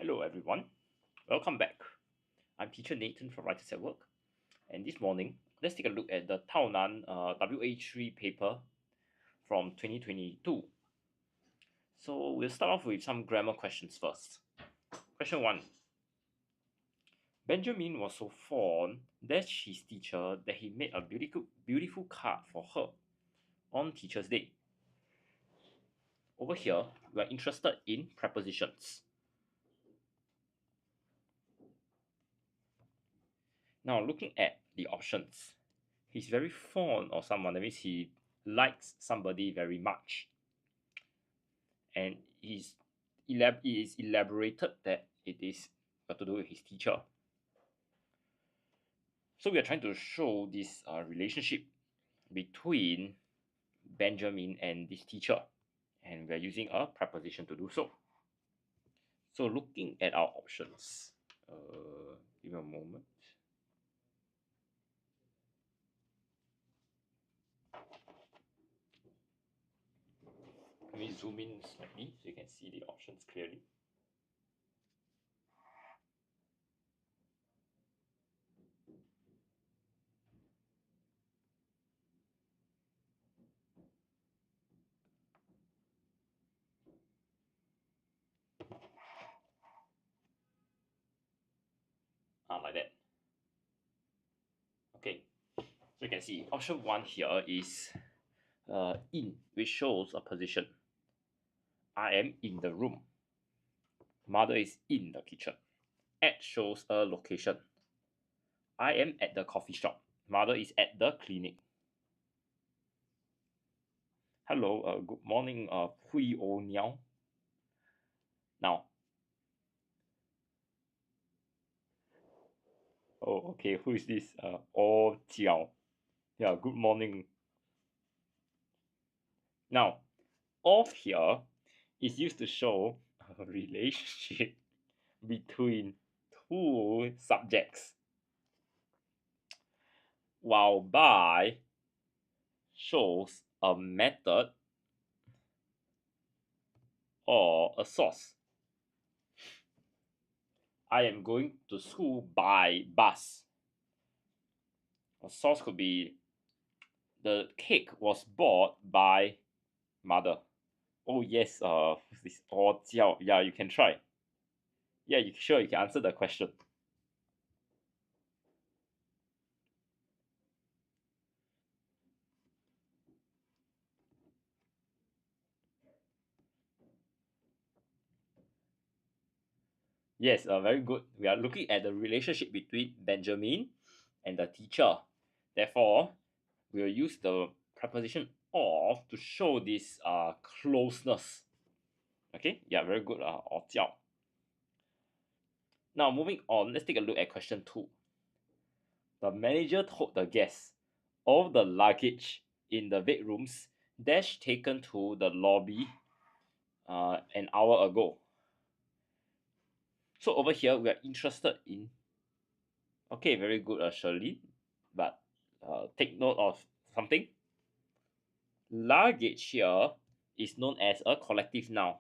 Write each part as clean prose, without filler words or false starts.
Hello everyone, welcome back. I'm teacher Nathan from Writers at Work, and this morning let's take a look at the Tao-Nan WA3 paper from 2022. So we'll start off with some grammar questions first. Question 1. Benjamin was so fond that his teacher that he made a beautiful card for her on Teacher's Day. Over here, we are interested in prepositions. Now, looking at the options, he's very fond of someone. That means he likes somebody very much. And it is elaborated that it is got to do with his teacher. So we are trying to show this relationship between Benjamin and this teacher. And we are using a preposition to do so. So looking at our options, give me a moment. Let me zoom in slightly so you can see the options clearly. Like that. Okay, so you can see option 1 here is in, which shows a position. I am in the room. Mother is in the kitchen. At shows a location. I am at the coffee shop. Mother is at the clinic. Hello, good morning, Hui O Niao. Now, oh, okay, who is this? O Jiao. Yeah, good morning. Now, of here is used to show a relationship between two subjects, while by shows a method or a source. I am going to school by bus. A source could be the cake was bought by mother. Oh yes, this or jiao. Yeah, you can try. Yeah, you sure you can answer the question. Yes, very good. We are looking at the relationship between Benjamin and the teacher. Therefore, we'll use the preposition of to show this closeness. Okay, yeah, very good. Or jiao. Now, moving on, let's take a look at question 2. The manager told the guests all the luggage in the bedrooms dash taken to the lobby an hour ago. So over here, we are interested in, okay, very good, Shirley, but take note of something. Luggage here is known as a collective noun.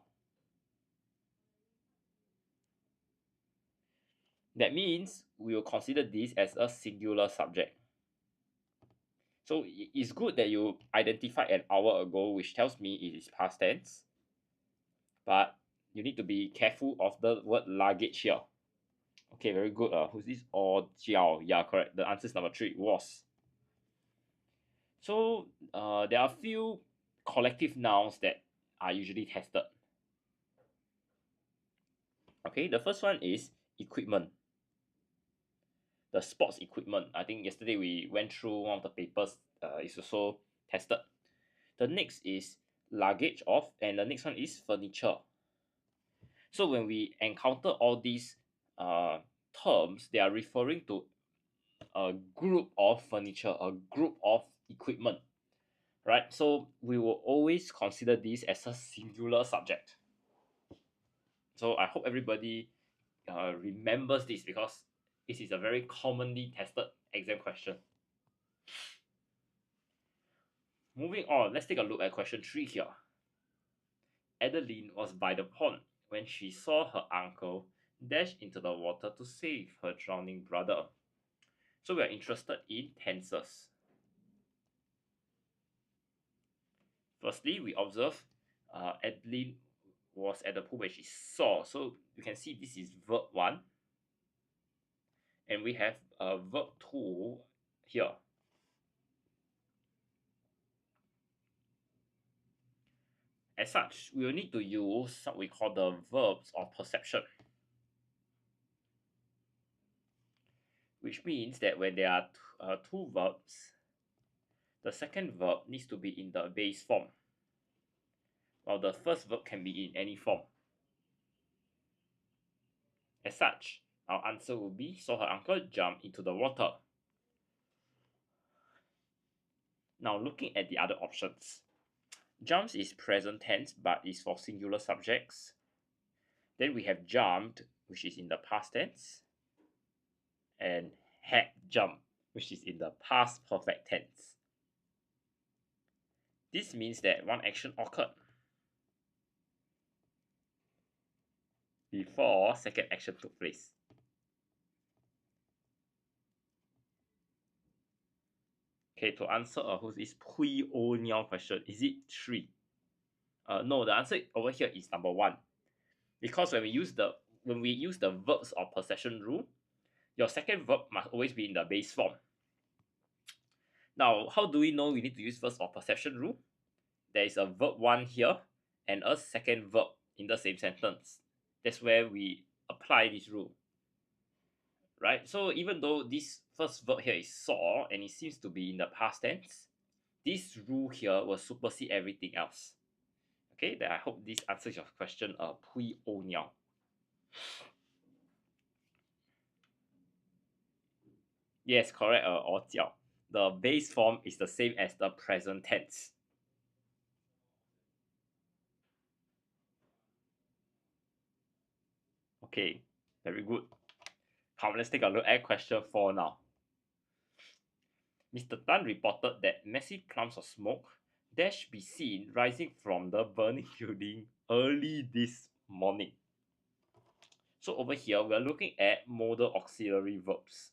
That means we will consider this as a singular subject. So it's good that you identified an hour ago, which tells me it is past tense. But you need to be careful of the word luggage here. Okay, very good. Who's this? Or jiao. Yeah, correct. The answer is number 3, was. So there are a few collective nouns that are usually tested. Okay, the first one is equipment. The sports equipment. I think yesterday we went through one of the papers. It's also tested. The next is luggage of, and the next one is furniture. So when we encounter all these terms, they are referring to a group of furniture, a group of equipment, right? So we will always consider this as a singular subject. So I hope everybody remembers this, because this is a very commonly tested exam question. Moving on, let's take a look at question 3 here. Adeline was by the pond when she saw her uncle dashed into the water to save her drowning brother. So we are interested in tenses. Firstly, we observe Adeline was at the pool where she saw. So you can see this is verb 1. And we have verb 2 here. As such, we will need to use what we call the verbs of perception. Which means that when there are two verbs, the second verb needs to be in the base form, while the first verb can be in any form. As such, our answer will be, so her uncle jumped into the water. Now looking at the other options. Jumps is present tense but is for singular subjects. Then we have jumped, which is in the past tense, and had jumped, which is in the past perfect tense. This means that one action occurred before second action took place. Okay, to answer who's this Pui O Niao question, is it 3? No, the answer over here is number 1. Because when we use the verbs of possession rule, your second verb must always be in the base form. Now, how do we know we need to use verbs of possession rule? There is a verb 1 here and a second verb in the same sentence. That's where we apply this rule. Right? So even though this first verb here is saw and it seems to be in the past tense, this rule here will supersede everything else. Okay, then I hope this answers your question, Pui O Niao. Yes, correct, or jiao. The base form is the same as the present tense. Okay, very good. Come, let's take a look at question 4 now. Mr. Tan reported that massive clumps of smoke dash be seen rising from the burning building early this morning. So over here, we are looking at modal auxiliary verbs.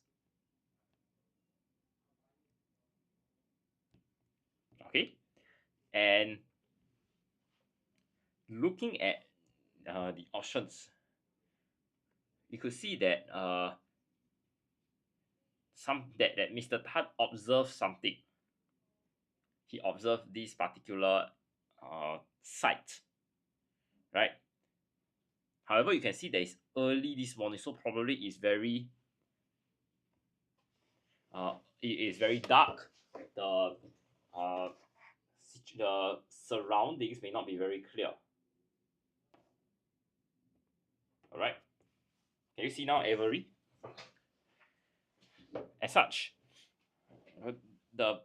Okay, and looking at the options, you could see that that Mr. Tan observed something. He observed this particular site, right? However, you can see that it's early this morning, so probably it's very it is very dark. The surroundings may not be very clear. All right. Can you see now, Avery? As such, the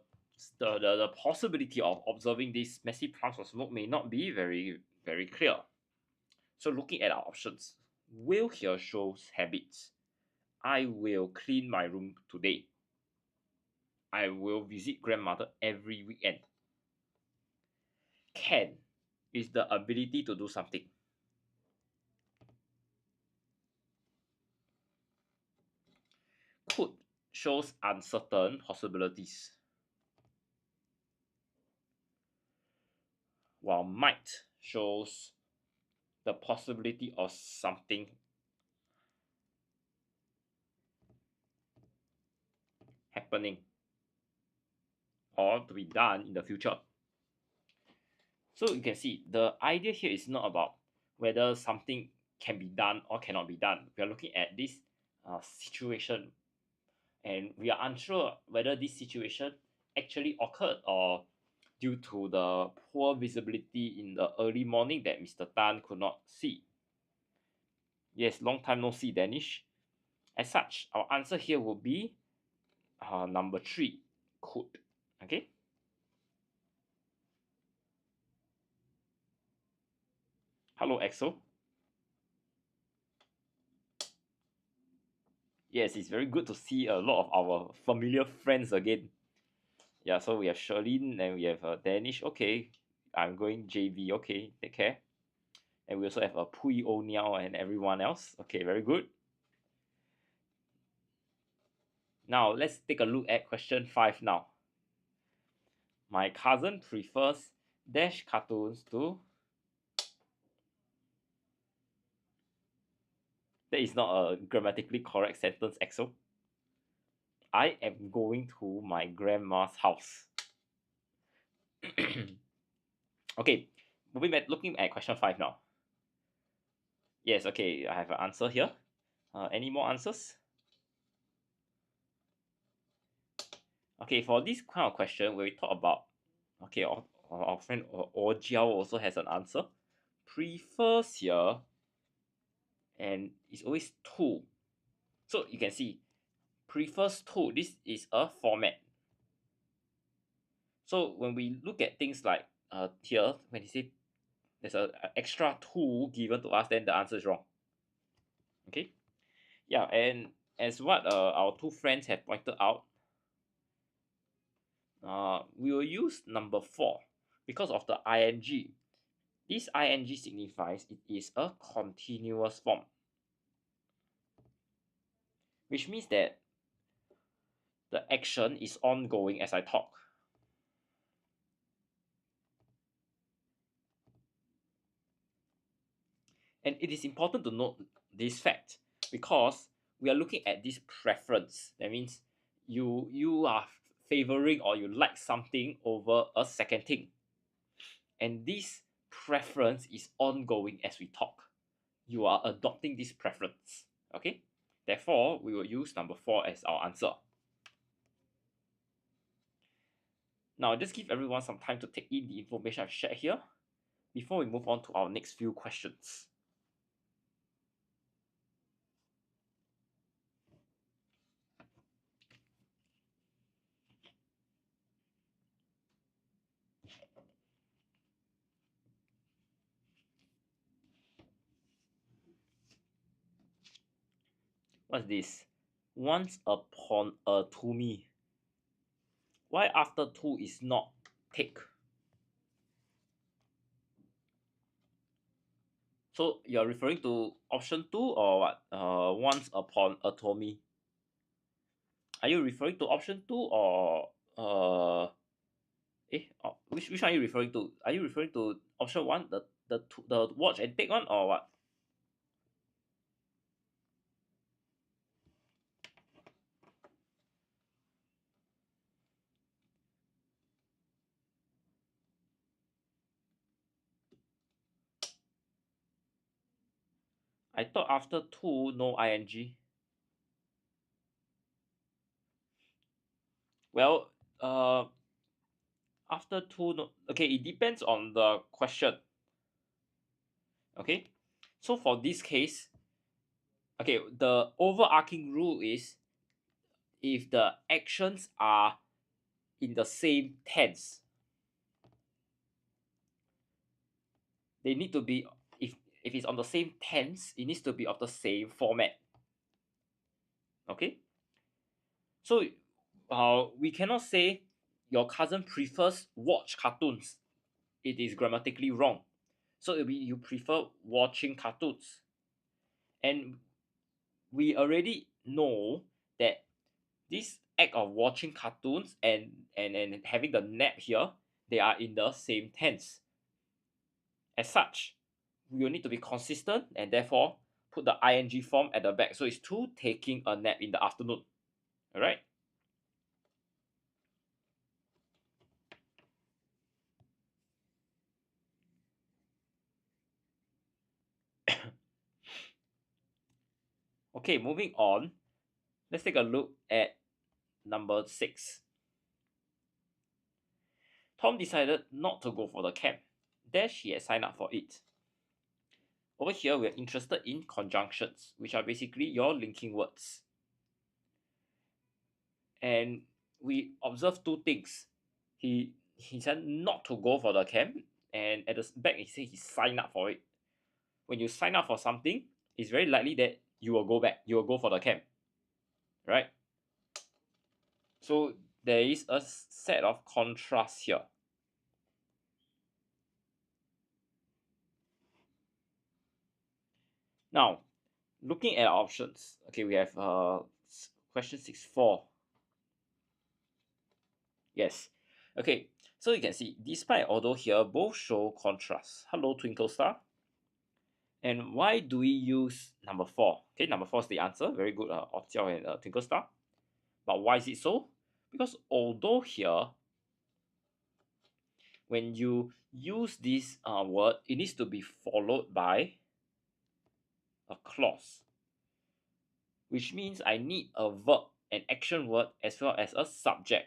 possibility of observing these massive clouds of smoke may not be very, very clear. So looking at our options, will here shows habits. I will clean my room today. I will visit grandmother every weekend. Can is the ability to do something. Could shows uncertain possibilities. While might shows the possibility of something happening or to be done in the future. So you can see the idea here is not about whether something can be done or cannot be done. We are looking at this situation and we are unsure whether this situation actually occurred or due to the poor visibility in the early morning that Mr. Tan could not see. Yes, long time no see, Danish. As such, our answer here will be number 3, could. Okay. Hello, EXO. Yes, it's very good to see a lot of our familiar friends again. Yeah, so we have Sherlyn and we have Danish. Okay, I'm going JV. Okay, take care. And we also have a Pui O'Neill and everyone else. Okay, very good. Now let's take a look at question 5 now. My cousin prefers dash cartoons to... That is not a grammatically correct sentence, Axel. I am going to my grandma's house. Okay, looking at question 5 now. Yes, okay, I have an answer here. Any more answers? Okay, for this kind of question, where we talk about, okay, our friend Ojiao also has an answer. Prefers here, and it's always to. So you can see, prefers to, this is a format. So when we look at things like here, when you say there's an extra to given to us, then the answer is wrong. Okay, yeah, and as what our two friends have pointed out, we will use number 4 because of the ing. This ing signifies it is a continuous form, which means that the action is ongoing as I talk. And it is important to note this fact because we are looking at this preference. That means you are favoring or you like something over a second thing. And this preference is ongoing as we talk. You are adopting this preference. Okay? Therefore, we will use number 4 as our answer. Now, just give everyone some time to take in the information I've shared here before we move on to our next few questions. What's this? Once upon a to me. Why after to is not take? So you're referring to option 2 or what? Once upon a to me. Are you referring to option 2 or which one are you referring to? Are you referring to option 1, the watch and take one, or what? I thought after 2 no ing. Well, after 2 no, okay, it depends on the question. Okay, so for this case, okay, the overarching rule is if the actions are in the same tense, they need to be, if it's on the same tense, it needs to be of the same format. Okay, so we cannot say your cousin prefers watch cartoons. It is grammatically wrong. So it'll be you prefer watching cartoons. And we already know that this act of watching cartoons and having the nap here, they are in the same tense. As such, we will need to be consistent and therefore put the ing form at the back. So it's to taking a nap in the afternoon. All right. Okay, moving on. Let's take a look at number 6. Tom decided not to go for the camp. Dash he had signed up for it. Over here, we're interested in conjunctions, which are basically your linking words. And we observe two things. He said not to go for the camp, and at the back he said he signed up for it. When you sign up for something, it's very likely that you will go back, you will go for the camp, right? So there is a set of contrast here. Now, looking at options, okay, we have question 6.4. Yes. Okay, so you can see, despite although here both show contrast. Hello, twinkle star. And why do we use number 4? Okay, number 4 is the answer. Very good, Jiao and twinkle star. But why is it so? Because although here, when you use this word, it needs to be followed by a clause, which means I need a verb, an action word, as well as a subject.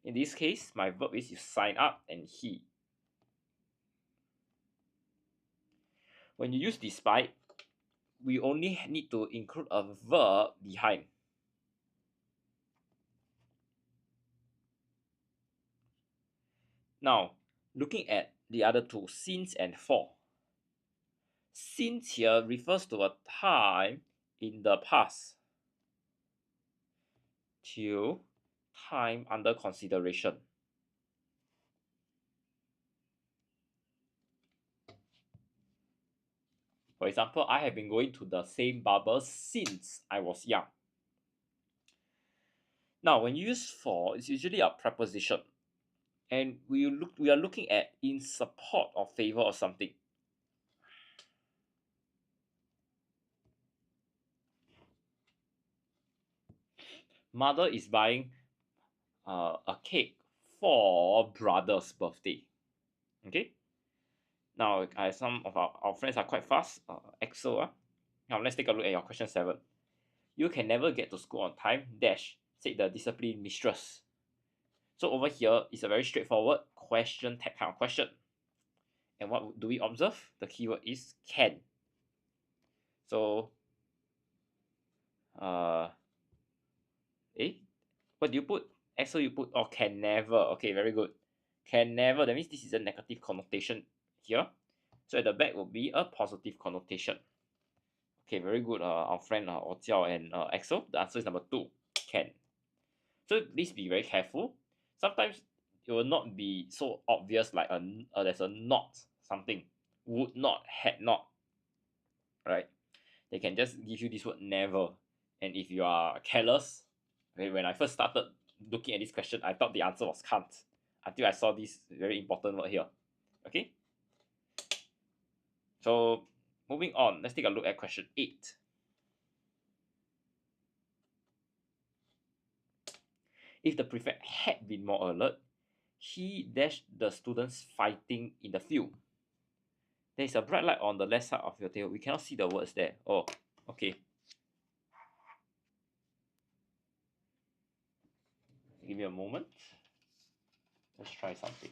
In this case, my verb is you sign up and he. When you use despite, we only need to include a verb behind. Now, looking at the other two, since and for. Since here refers to a time in the past till time under consideration. For example, I have been going to the same barber since I was young. Now, when you use for, it's usually a preposition, and we are looking at in support or favor of something. Mother is buying a cake for brother's birthday. Okay. Now, some of our friends are quite fast. Excel. Now, let's take a look at your question 7. You can never get to school on time, dash, said the discipline mistress. So over here is a very straightforward question tag kind of question. And what do we observe? The keyword is can. So, what do you put? Excel you put, or can never. Okay, very good. Can never, that means this is a negative connotation here. So at the back will be a positive connotation. Okay, very good, our friend Jiao and Axel. The answer is number 2, can. So please be very careful. Sometimes it will not be so obvious, like there's a not something, would not, had not, right? They can just give you this word never. And if you are careless, okay, when I first started looking at this question, I thought the answer was can't, until I saw this very important word here. Okay, so moving on, let's take a look at question 8. If the prefect had been more alert, he dashed the students fighting in the field. There is a bright light on the left side of your table. We cannot see the words there. Oh, okay. Give me a moment. Let's try something.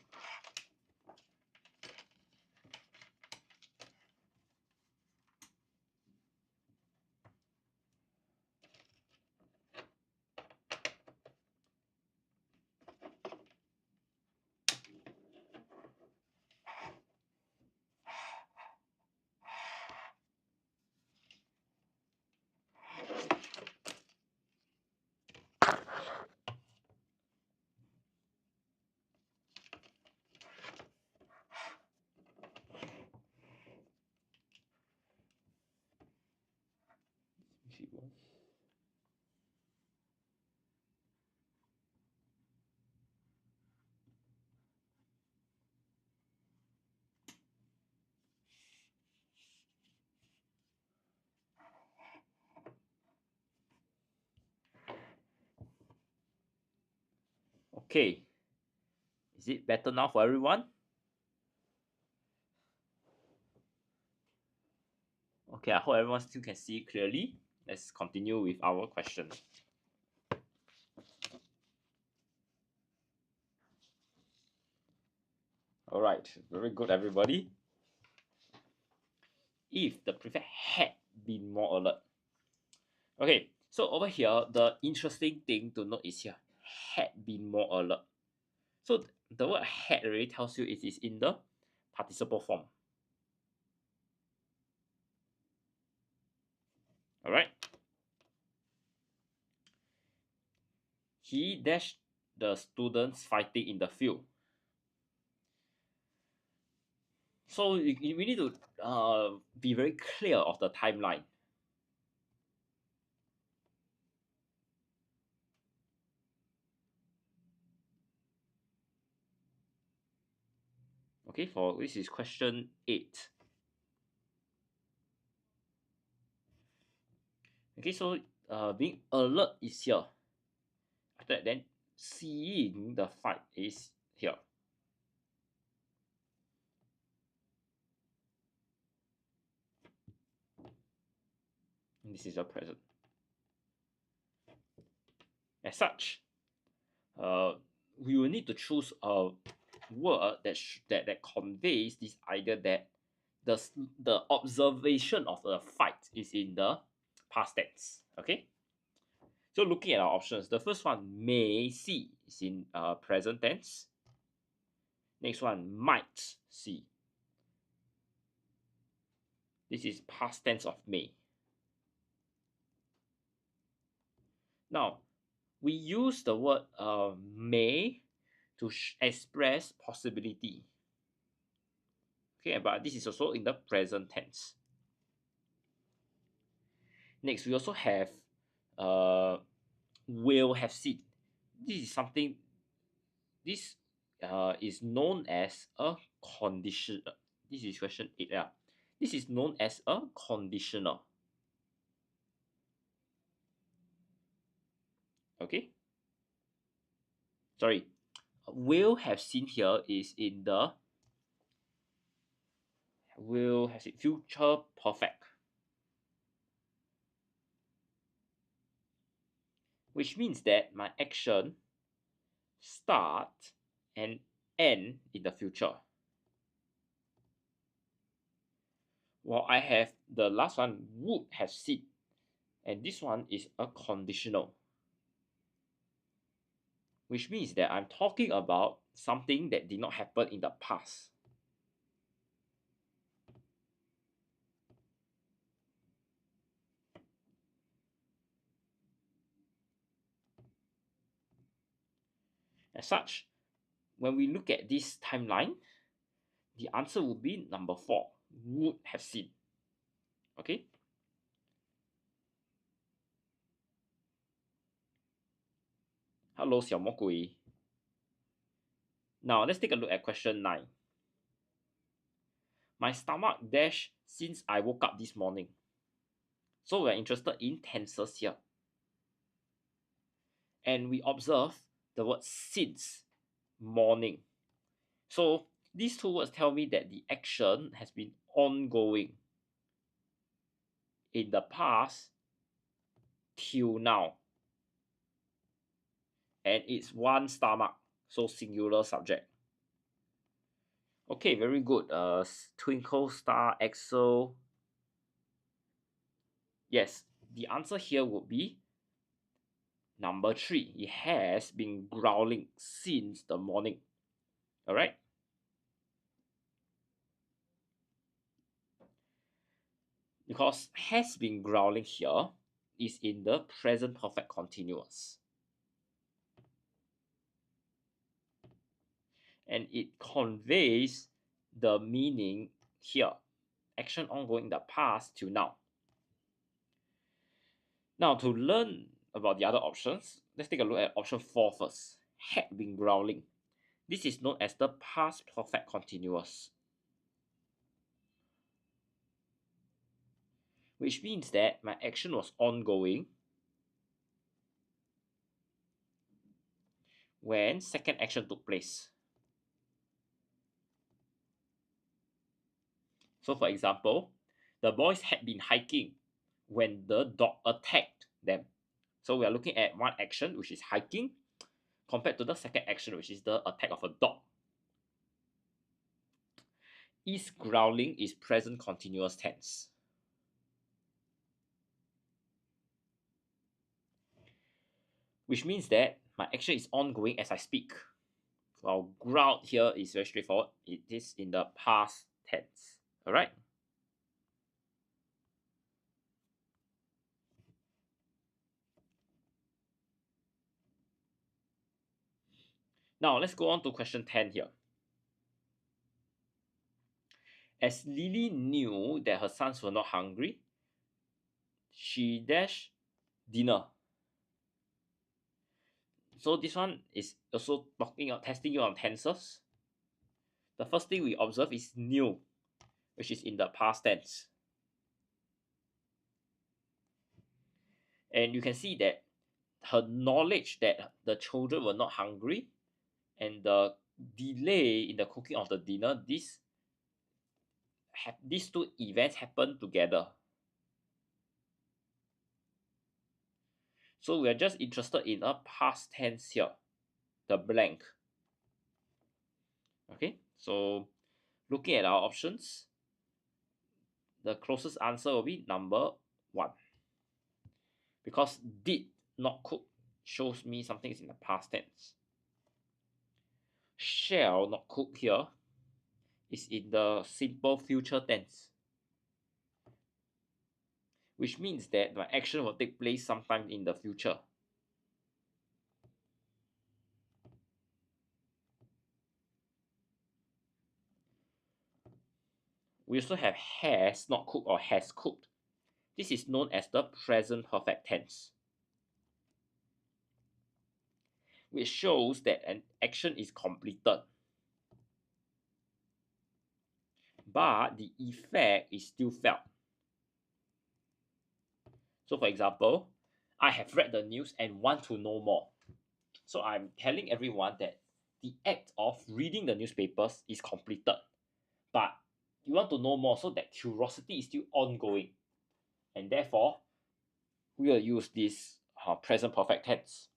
Okay, is it better now for everyone? Okay, I hope everyone still can see clearly. Let's continue with our question. All right, very good, everybody. If the prefect had been more alert. Okay, so over here, the interesting thing to note is here, had been more alert. So the word had already tells you it is in the participle form. All right. He dashed the students fighting in the field. So we need to be very clear of the timeline. Okay, for this is question 8. Okay, so being alert is here. After that, then seeing the fight is here. And this is your present. As such, we will need to choose a word that conveys this idea that the observation of the fight is in the past tense. Okay. So looking at our options, the first one may see is in present tense. Next one might see. This is past tense of may. Now we use the word may to express possibility. Okay, but this is also in the present tense. Next, we also have will have seen. This is something. This is known as a condition. This is question 8. Yeah, this is known as a conditional. Okay. Sorry, will have seen here is in the will have seen future perfect, which means that my action start and end in the future. While I have the last one would have seen, and this one is a conditional, which means that I'm talking about something that did not happen in the past. As such, when we look at this timeline, the answer would be number 4, would have seen. Okay. Hello, 小魔鬼. Now let's take a look at question 9. My stomach dash since I woke up this morning. So we're interested in tenses here. And we observe the word since morning. So these two words tell me that the action has been ongoing in the past till now. And it's one stomach, so singular subject. Okay, very good. Twinkle Star Axel. Yes, the answer here would be number 3. It has been growling since the morning. All right. Because has been growling here is in the present perfect continuous. And it conveys the meaning here. Action ongoing in the past till now. Now, to learn about the other options, let's take a look at option 4 first. Had been growling. This is known as the past perfect continuous, which means that my action was ongoing when second action took place. So for example, the boys had been hiking when the dog attacked them. So we are looking at one action, which is hiking, compared to the second action, which is the attack of a dog. Is growling is present continuous tense. Which means that my action is ongoing as I speak. While growl here is very straightforward. It is in the past tense. Alright. Now let's go on to question 10 here. As Lily knew that her sons were not hungry, she dashed dinner. So this one is also testing you on tenses. The first thing we observe is knew, which is in the past tense. And you can see that her knowledge that the children were not hungry and the delay in the cooking of the dinner, these two events happen together. So we are just interested in a past tense here, the blank. Okay, so looking at our options, the closest answer will be number 1. Because did not cook shows me something is in the past tense. Shall not cook here is in the simple future tense, which means that my action will take place sometime in the future. We also have has not cooked or has cooked. This is known as the present perfect tense, which shows that an action is completed, but the effect is still felt. So for example, I have read the news and want to know more. So I'm telling everyone that the act of reading the newspapers is completed, but you want to know more, so that curiosity is still ongoing. And therefore, we will use this present perfect tense.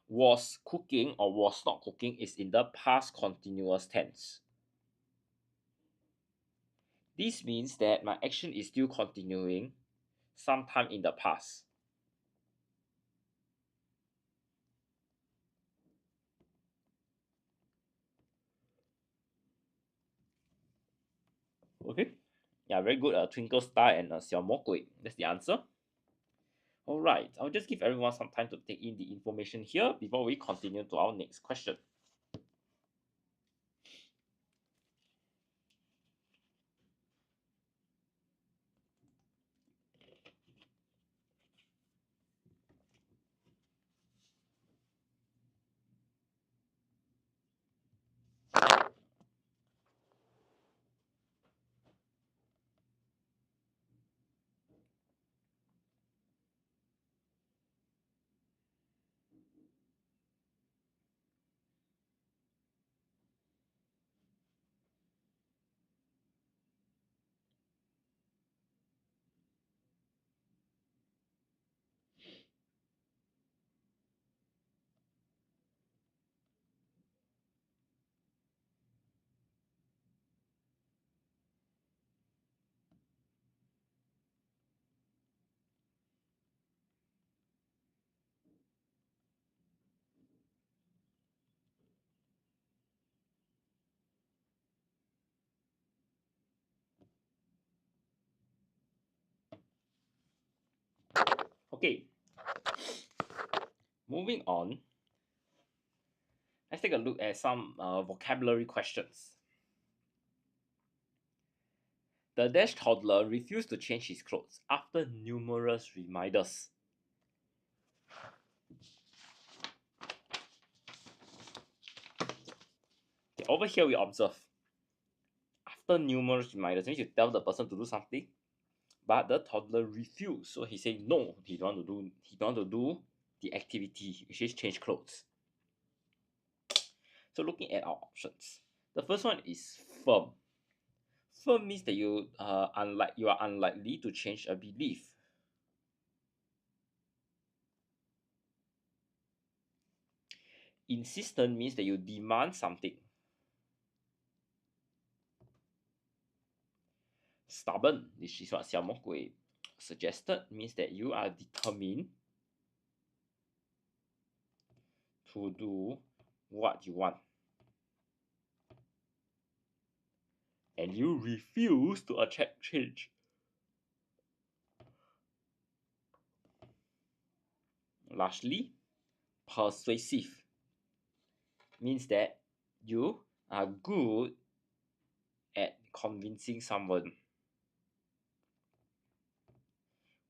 Was cooking or was not cooking is in the past continuous tense. This means that my action is still continuing sometime in the past. Okay, yeah, very good. Twinkle Star and Xiao Mo Gui. That's the answer. Alright, I'll just give everyone some time to take in the information here before we continue to our next question. Okay, moving on, let's take a look at some vocabulary questions. The dash toddler refused to change his clothes after numerous reminders. Okay, over here we observe after numerous reminders means you tell the person to do something, but the toddler refused. So he said no, he don't want to do the activity, which is change clothes. So looking at our options, the first one is firm. Firm means that you are unlikely to change a belief. Insistent means that you demand something. Stubborn, which is what Xiao Mo Gui suggested, means that you are determined to do what you want. And you refuse to accept change. Lastly, persuasive means that you are good at convincing someone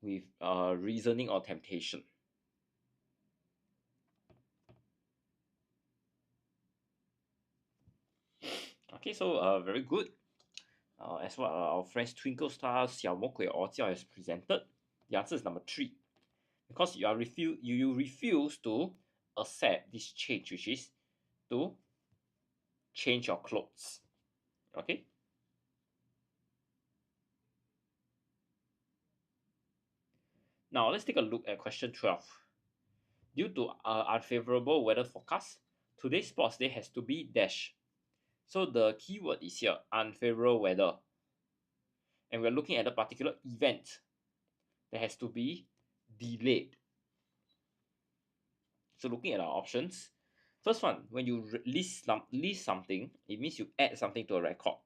with reasoning or temptation. Okay, so very good. As what our friends Twinkle Star Xiao Mo Kui or Jiao has presented, the answer is number 3. Because you refuse to accept this change, which is to change your clothes. Okay. Now let's take a look at question 12. Due to unfavorable weather forecast, today's sports day has to be dash. So the keyword is here, unfavorable weather. And we're looking at a particular event that has to be delayed. So looking at our options, first one, when you list something, it means you add something to a record.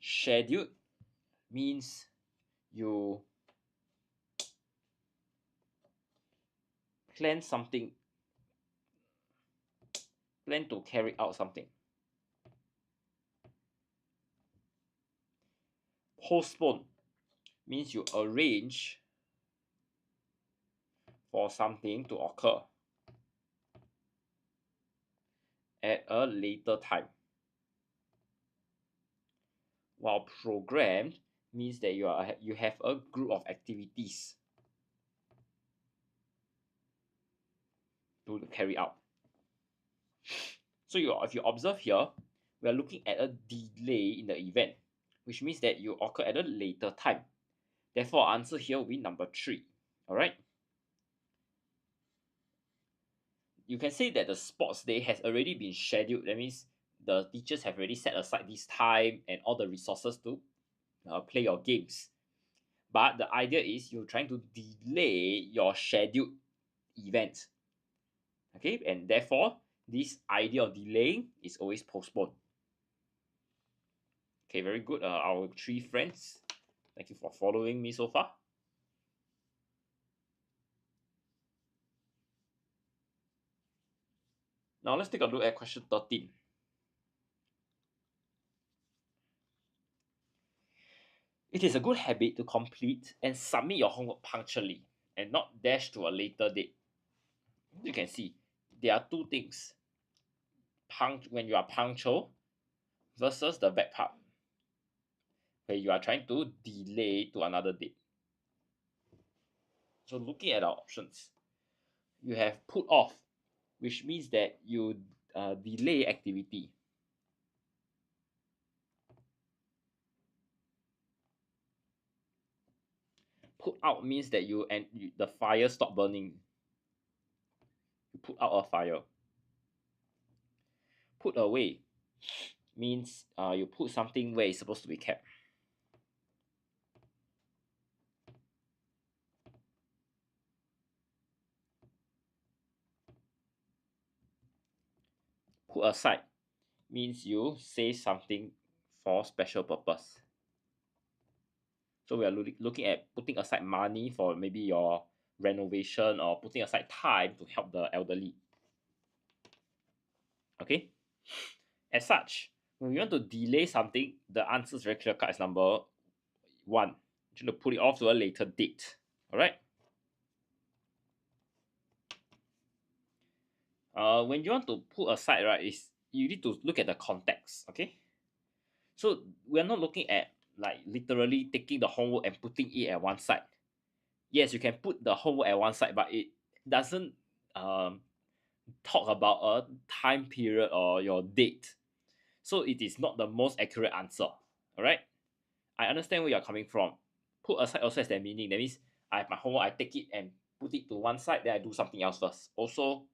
Scheduled means you plan something, plan to carry out something. Postpone means you arrange for something to occur at a later time. While programmed means that you have a group of activities to carry out. So if you observe here, we are looking at a delay in the event, which means that you occur at a later time. Therefore, our answer here will be number 3. All right. You can say that the sports day has already been scheduled. That means the teachers have already set aside this time and all the resources to play your games. But the idea is you're trying to delay your scheduled event. Okay, and therefore, this idea of delaying is always postponed. Okay, very good. Our 3 friends, thank you for following me so far. Now let's take a look at question 13. It is a good habit to complete and submit your homework punctually and not dash to a later date. You can see there are 2 things. When you are punctual versus the back part, where you are trying to delay to another date. So looking at our options, you have put off, which means that you delay activity. Put out means that the fire stop burning. You put out a fire. Put away means you put something where it's supposed to be kept. Put aside means you save something for special purpose. So we are looking at putting aside money for maybe your renovation or putting aside time to help the elderly. Okay. As such, when we want to delay something, the answer is very clear cut. It's number 1. You need to put it off to a later date. All right. When you want to put aside, right, is you need to look at the context. Okay. So we are not looking at like literally taking the homework and putting it at one side. Yes, you can put the homework at one side, but it doesn't talk about a time period or your date. So it is not the most accurate answer. All right. I understand where you're coming from. Put aside also has that meaning. That means I have my homework, I take it and put it to one side, then I do something else first. Also,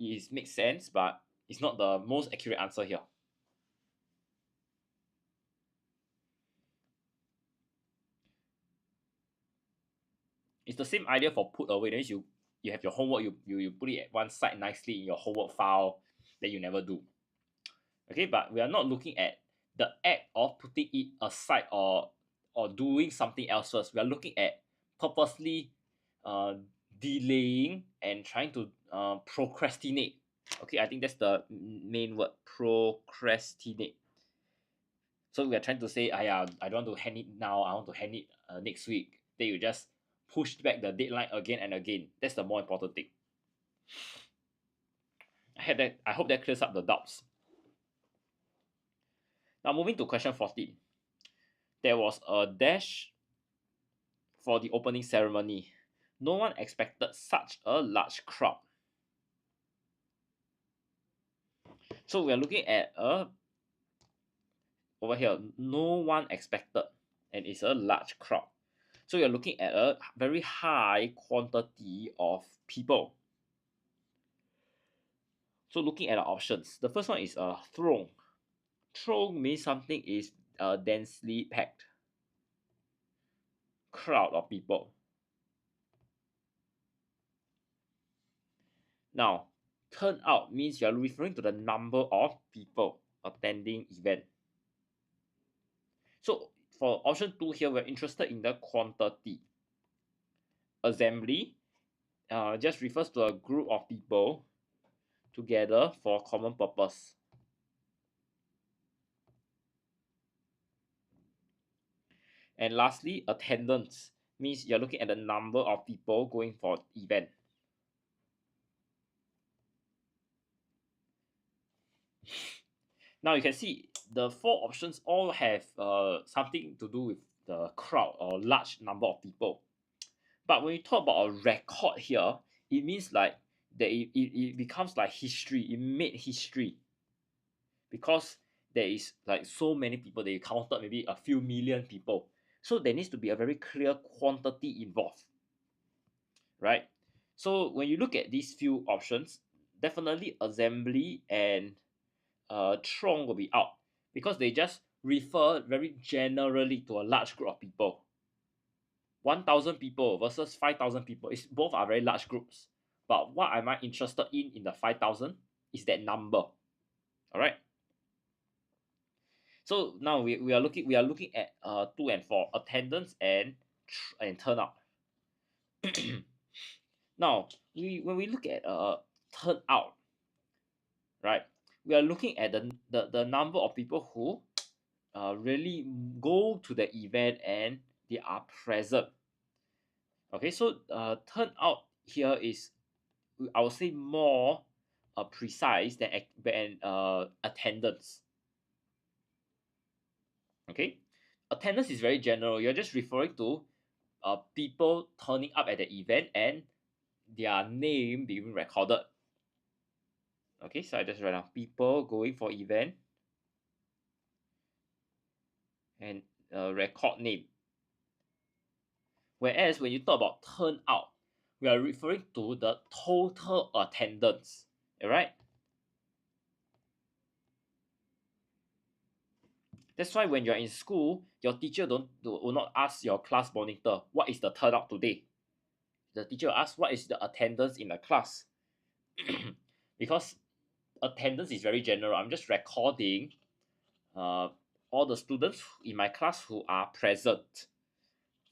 it makes sense, but it's not the most accurate answer here. It's the same idea for put away. That means you have your homework, you put it at one side nicely in your homework file that you never do. Okay, but we are not looking at the act of putting it aside or doing something else first. We are looking at purposely delaying and trying to procrastinate. Okay, I think that's the main word, procrastinate. So we are trying to say, I don't want to hand it now, I want to hand it next week. Then you just push back the deadline again and again. That's the more important thing. I hope that clears up the doubts. Now moving to question 14. There was a dash for the opening ceremony. No one expected such a large crowd. So we are looking at over here, no one expected, and it's a large crowd. So you're looking at a very high quantity of people. So looking at the options, the first one is a throng. Throng means something is densely packed, crowd of people. Now, turnout means you're referring to the number of people attending event. So for option 2 here, we're interested in the quantity. Assembly just refers to a group of people together for common purpose. And lastly, attendance means you're looking at the number of people going for event. Now you can see the 4 options all have something to do with the crowd or large number of people. But when you talk about a record here, it means like that it becomes like history. It made history because there is like so many people. They counted maybe a few million people. So there needs to be a very clear quantity involved, right? So when you look at these few options, definitely assembly and throng will be out because they just refer very generally to a large group of people. 1,000 people versus 5,000 people, both are very large groups. But what am I interested in the 5,000 is that number. All right. So now we are looking at 2 and 4, attendance and turnout. Now when we look at turnout, right, we are looking at the number of people who really go to the event and they are present. Okay, so turnout here is, I would say, more precise than attendance. Okay, attendance is very general. You're just referring to people turning up at the event and their name being recorded. Okay, so I just write down people going for event and record name. Whereas when you talk about turnout, we are referring to the total attendance. Alright? That's why when you're in school, your teacher will not ask your class monitor, what is the turnout today? The teacher will ask, what is the attendance in the class? Because attendance is very general. I'm just recording all the students in my class who are present.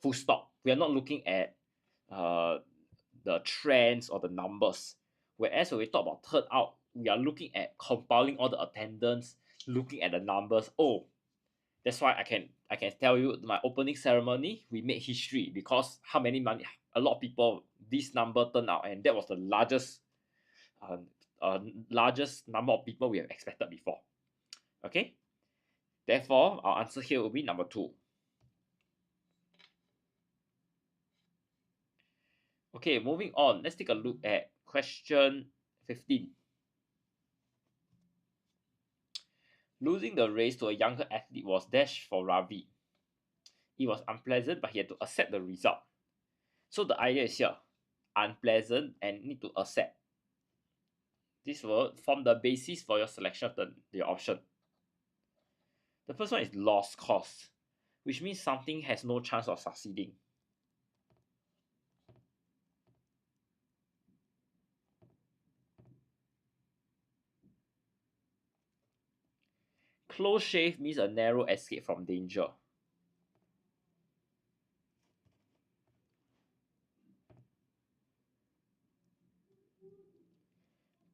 Full stop. We are not looking at the trends or the numbers. Whereas when we talk about turnout, we are looking at compiling all the attendance, looking at the numbers. Oh, that's why I can tell you my opening ceremony, we made history because how many money, a lot of people, this number turned out, and that was the largest number of people we have expected before. Okay, therefore our answer here will be number 2. Okay, moving on, let's take a look at question 15. Losing the race to a younger athlete was dash for Ravi. It was unpleasant, but he had to accept the result. So the idea is here, unpleasant and need to accept. This will form the basis for your selection of the option. The first one is lost cause, which means something has no chance of succeeding. Close shave means a narrow escape from danger.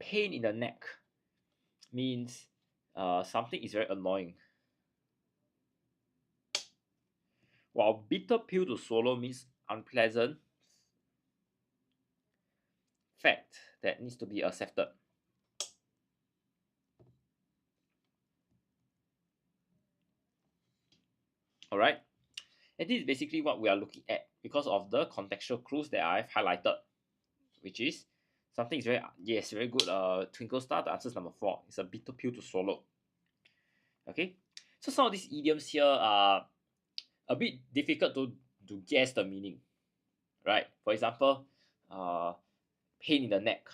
pain in the neck means something is very annoying. While bitter pill to swallow means unpleasant fact that needs to be accepted. Alright? And this is basically what we are looking at because of the contextual clues that I've highlighted, which is something is very, yes, very good. Twinkle star, the answer is number 4. It's a bitter pill to swallow. Okay? So some of these idioms here are a bit difficult to guess the meaning, right? For example, pain in the neck.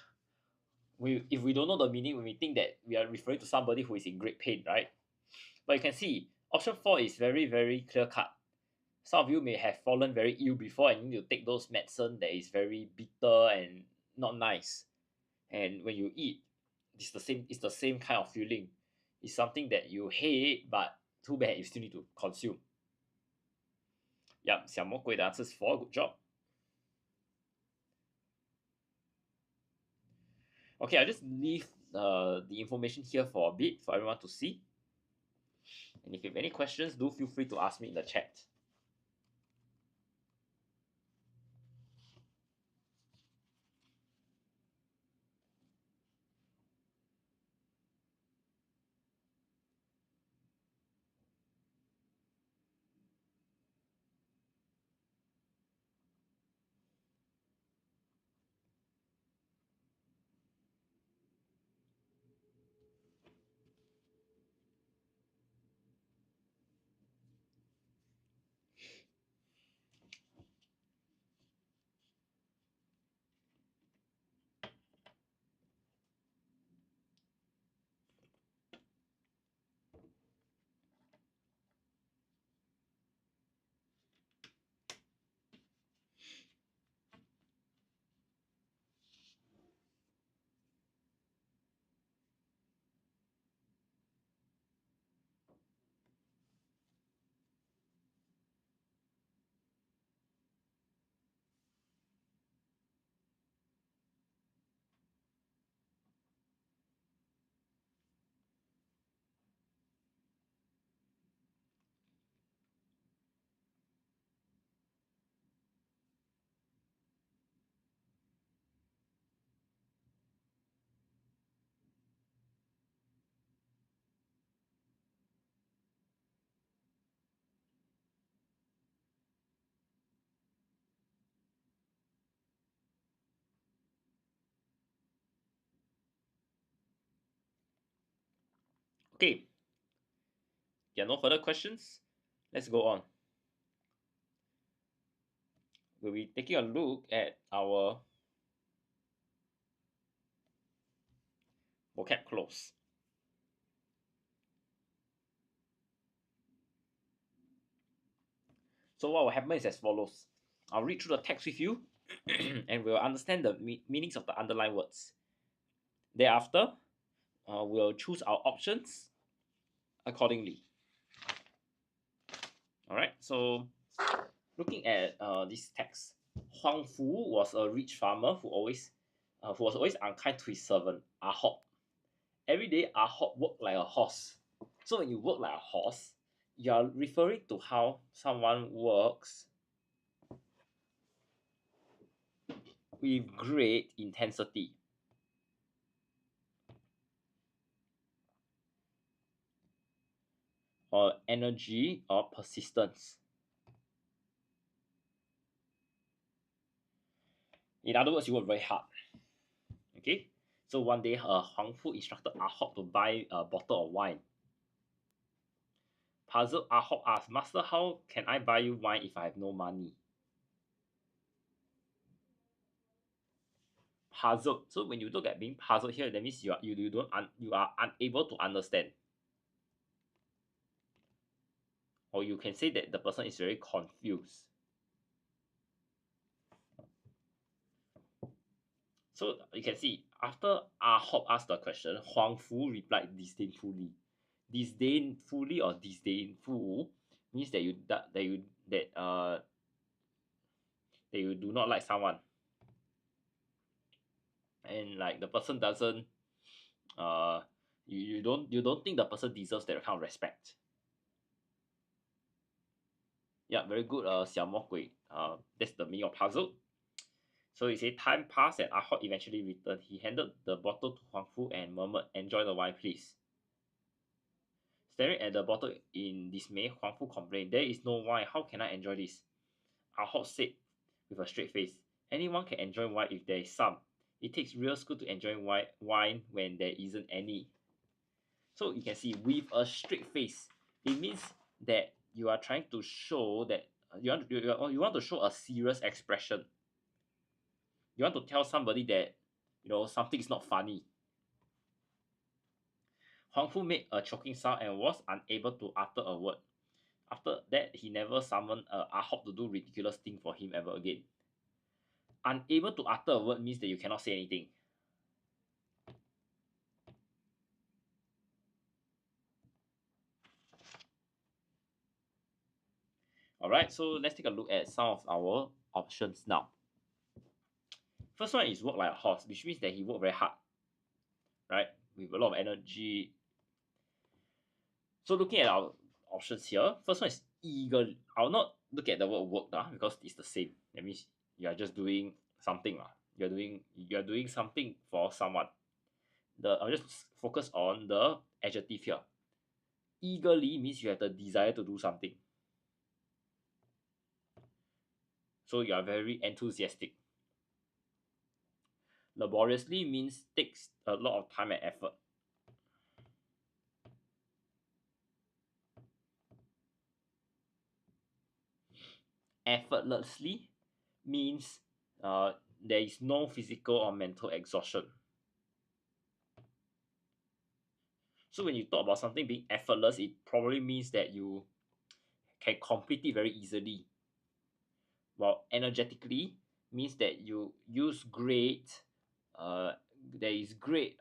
If we don't know the meaning, we think that we are referring to somebody who is in great pain, right? But you can see option 4 is very, very clear cut. Some of you may have fallen very ill before and you need to take those medicine that is very bitter and not nice. And when you eat, it's the same kind of feeling. It's something that you hate, but too bad you still need to consume. Yep, 小魔鬼 the answer is 4. Good job. Okay, I'll just leave the information here for a bit for everyone to see. And if you have any questions, do feel free to ask me in the chat. Okay. Yeah, no further questions? Let's go on. We'll be taking a look at our vocab close. So what will happen is as follows. I'll read through the text with you and we'll understand the meanings of the underlined words. Thereafter, we'll choose our options accordingly. Alright, so looking at this text, Huang Fu was a rich farmer who was always unkind to his servant, Ah Hop. Every day, Ah Hop worked like a horse. So when you work like a horse, you are referring to how someone works with great intensity. Or energy or persistence. In other words, you work very hard. Okay? So one day, Huang Fu instructed Ah Hop to buy a bottle of wine. Puzzled, Ah Hop asked, Master, how can I buy you wine if I have no money? Puzzled. So when you look at being puzzled here, that means you are unable to understand. Or you can say that the person is very confused. So you can see after Ah Hop asked the question, Huang Fu replied disdainfully. Disdainfully or disdainful means that you do not like someone, and like the person doesn't uh, you don't think the person deserves that kind of respect. Yeah, very good. 小魔鬼. That's the meaning of puzzle. So he said, time passed and Ah Hock eventually returned. He handed the bottle to Huang Fu and murmured, "Enjoy the wine, please." Staring at the bottle in dismay, Huang Fu complained, "There is no wine. How can I enjoy this?" Ah Hock said with a straight face, "Anyone can enjoy wine if there is some. It takes real skill to enjoy wine when there isn't any." So you can see with a straight face, it means that you are trying to show that you want to show a serious expression. You want to tell somebody that something is not funny. Huang Fu made a choking sound and was unable to utter a word. After that, he never summoned Ah Hock to do ridiculous thing for him ever again. Unable to utter a word means that you cannot say anything. Alright, so let's take a look at some of our options now. First one is work like a horse, which means that he worked very hard, right? With a lot of energy. So looking at our options here, first one is eager. I'll not look at the word work because it's the same. That means you are just doing something. You're doing something for someone. I'll just focus on the adjective here. Eagerly means you have the desire to do something. So you are very enthusiastic. Laboriously means takes a lot of time and effort. Effortlessly means there is no physical or mental exhaustion. So when you talk about something being effortless, it probably means that you can complete it very easily. While energetically means that you use there is great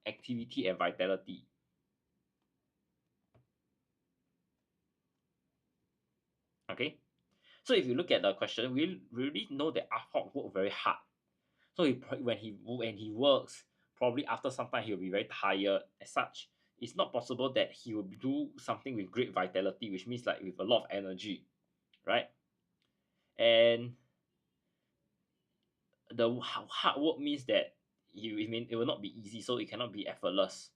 activity and vitality. Okay, so if you look at the question, we really know that Ah Hock worked very hard. So when he works, probably after some time he'll be very tired. As such, it's not possible that he will do something with great vitality, which means like with a lot of energy, right? And the hard work means that it will not be easy, so it cannot be effortless.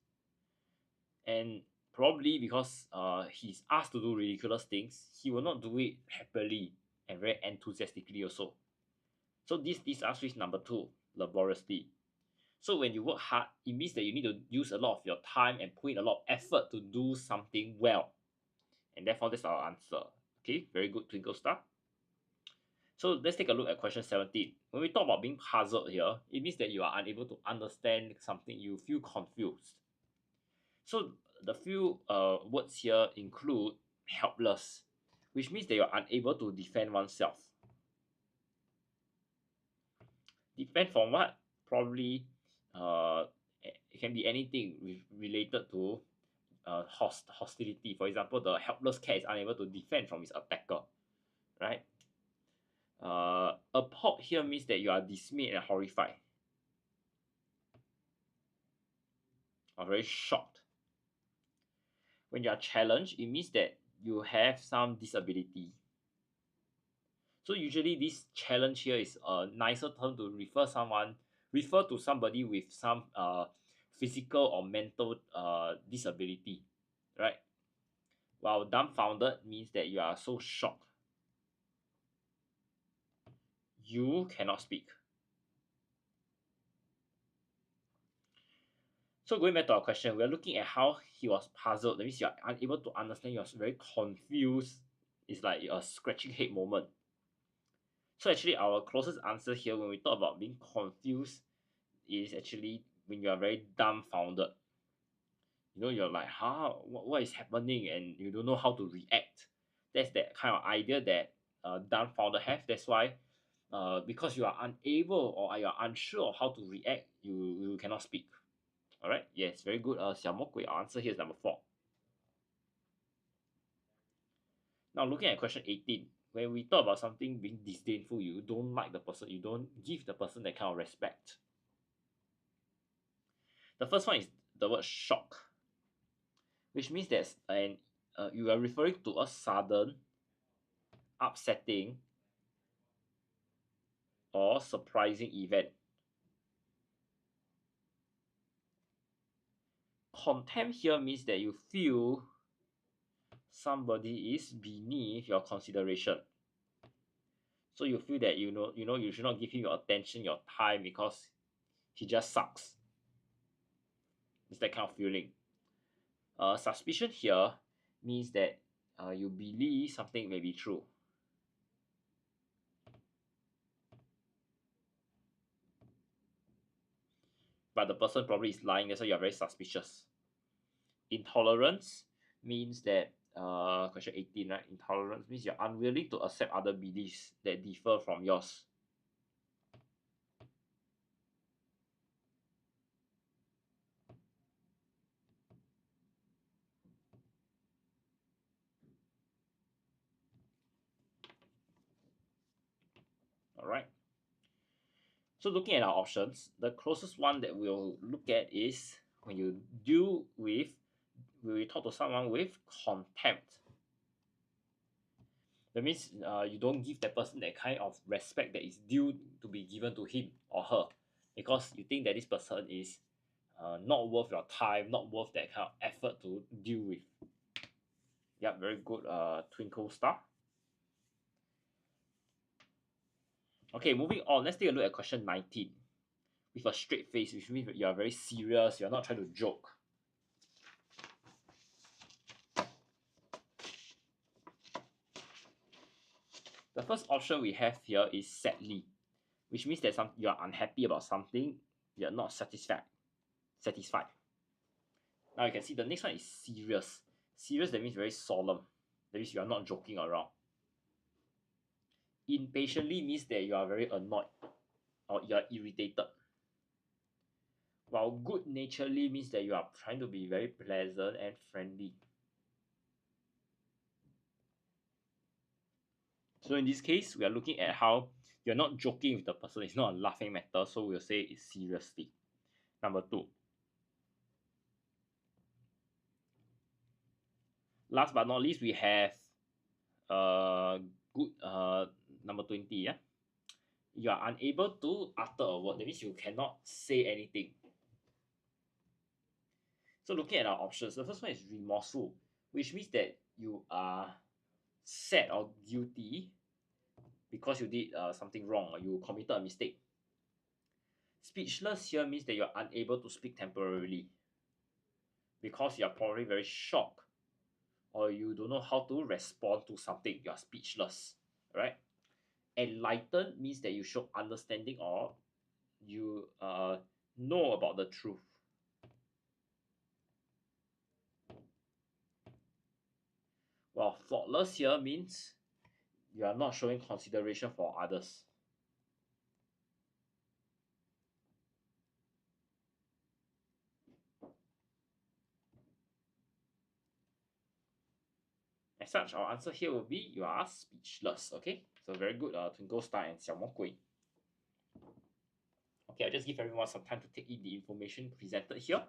And probably because he's asked to do ridiculous things, he will not do it happily and very enthusiastically also. So this answer is number two, laboriously. So when you work hard, it means that you need to use a lot of your time and put in a lot of effort to do something well. And therefore, that's our answer. Okay, very good, Twinkle Star. So let's take a look at question 17. When we talk about being puzzled here, it means that you are unable to understand something, you feel confused. So the few words here include helpless, which means that you're unable to defend oneself. Defend from what? Probably it can be anything related to hostility. For example, the helpless cat is unable to defend from its attacker, right? Appalled here means that you are dismayed and horrified, or very shocked. When you are challenged, it means that you have some disability. So usually this challenge here is a nicer term to refer to somebody with some physical or mental disability, right? While dumbfounded means that you are so shocked you cannot speak. So going back to our question, we're looking at how he was puzzled. That means you're unable to understand, you're very confused. It's like a scratching head moment. So actually our closest answer here when we talk about being confused is actually when you are very dumbfounded. You're like, what is happening, and you don't know how to react. That's that kind of idea that dumbfounded have. That's why because you are unable or you are unsure of how to react, you cannot speak. All right, yes, very good. 小魔鬼, our answer here is number 4. Now looking at question 18, when we talk about something being disdainful, you don't like the person, you don't give the person that kind of respect. The first one is the word shock, which means that you are referring to a sudden, upsetting, or surprising event. Contempt here means that you feel somebody is beneath your consideration. So you feel that you should not give him your attention, your time, because he just sucks. It's that kind of feeling. Suspicion here means that you believe something may be true. But the person probably is lying, that's why you're very suspicious. Intolerance means that, question 18, right? Intolerance means you're unwilling to accept other beliefs that differ from yours. All right. So looking at our options, the closest one that we'll look at is when we talk to someone with contempt. That means you don't give that person that kind of respect that is due to be given to him or her, because you think that this person is not worth your time, not worth that kind of effort to deal with. Yep, very good, twinkle star. Okay, moving on, let's take a look at question 19. With a straight face, which means you are very serious, you're not trying to joke. The first option we have here is sadly, which means that you are unhappy about something, you're not satisfied. Now you can see the next one is serious. Serious, that means very solemn. That means you are not joking around. Impatiently means that you are very annoyed or you are irritated. While good naturally means that you are trying to be very pleasant and friendly. So in this case, we are looking at how you're not joking with the person. It's not a laughing matter, so we'll say it's seriously. Number 2. Last but not least, we have good number 20. Yeah, you are unable to utter a word. That means you cannot say anything. So looking at our options, the first one is remorseful, which means that you are sad or guilty because you did something wrong or you committed a mistake. Speechless here means that you're unable to speak temporarily because you're probably very shocked or you don't know how to respond to something. You're speechless, right? Enlightened means that you show understanding or you know about the truth. While thoughtless here means you are not showing consideration for others. As such, our answer here will be you are speechless. Okay, so very good, Twinkle Star and Xiao Mo Gui. Okay, I'll just give everyone some time to take in the information presented here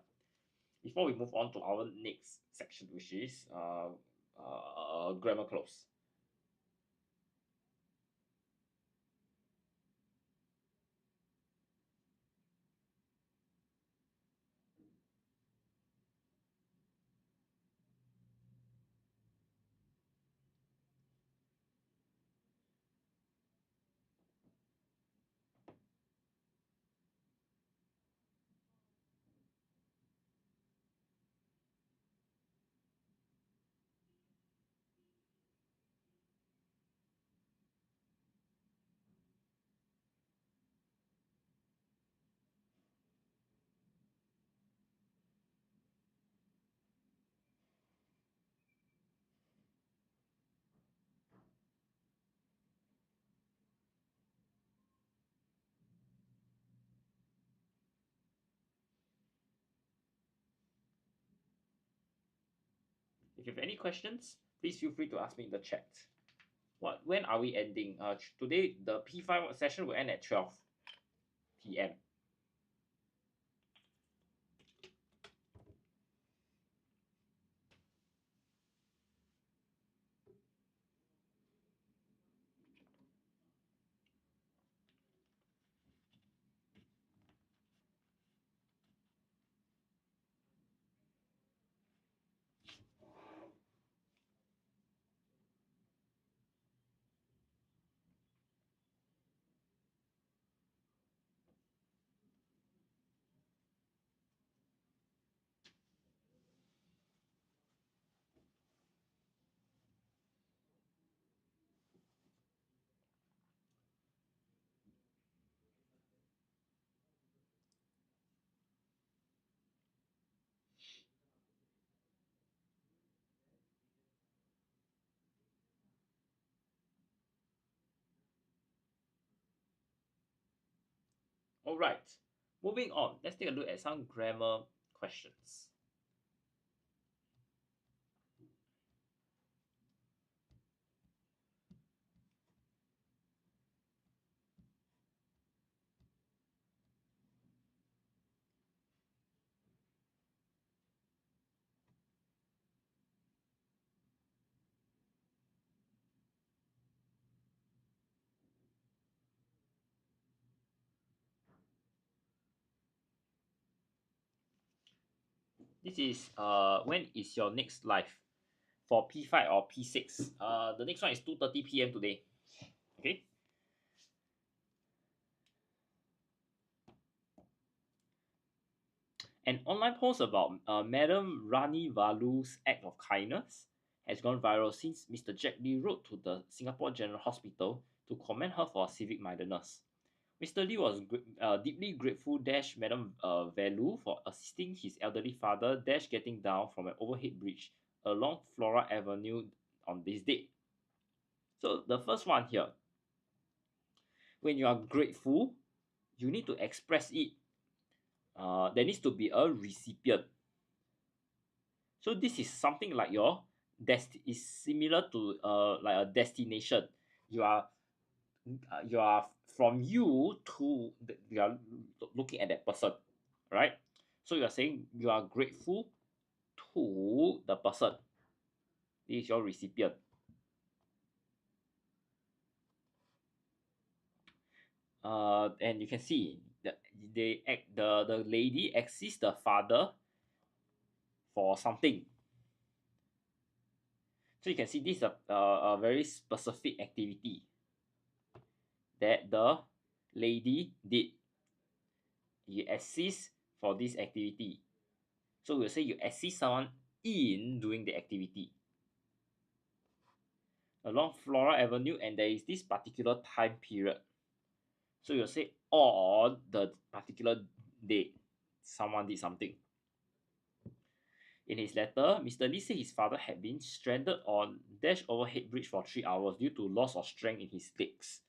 before we move on to our next section, which is grammar clues. If you have any questions, please feel free to ask me in the chat. When are we ending? Today, the P5 session will end at 12 p.m. Alright, moving on. Let's take a look at some grammar questions. This is when is your next live for P5 or P6? The next one is 2:30 p.m. today. Okay. An online post about Madam Rani Valu's act of kindness has gone viral since Mr. Jack Lee wrote to the Singapore General Hospital to commend her for civic mindedness. Mr. Lee was deeply grateful Madam Valu for assisting his elderly father getting down from an overhead bridge along Flora Avenue on this date. So the first one here, when you are grateful, you need to express it. There needs to be a recipient. So this is something like your is similar to like a destination. You are from you to you are looking at that person, right? So you are saying you are grateful to the person. This is your recipient. And you can see that the lady assists the father for something. So you can see this is a very specific activity that the lady did. You assist for this activity. So we'll say you assist someone in doing the activity along Flora Avenue, and there is this particular time period. So you'll say on the particular date, someone did something. In his letter, Mr. Lee said his father had been stranded on overhead bridge for 3 hours due to loss of strength in his legs.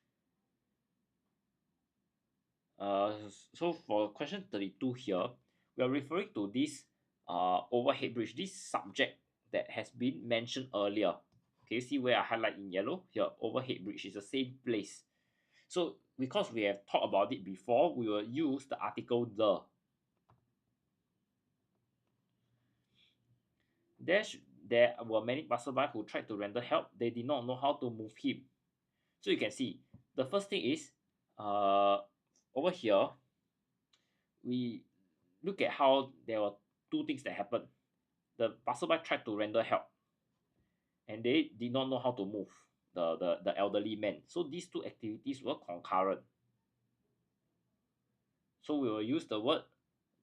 So for question 32 here, we are referring to this overhead bridge, this subject that has been mentioned earlier. Can you see where I highlight in yellow? Here, overhead bridge is the same place. So because we have talked about it before, we will use the article the. There were many passersby who tried to render help. They did not know how to move him. So you can see the first thing is over here we look at how there were two things that happened. The passerby tried to render help and they did not know how to move the elderly man. So these two activities were concurrent. So we will use the word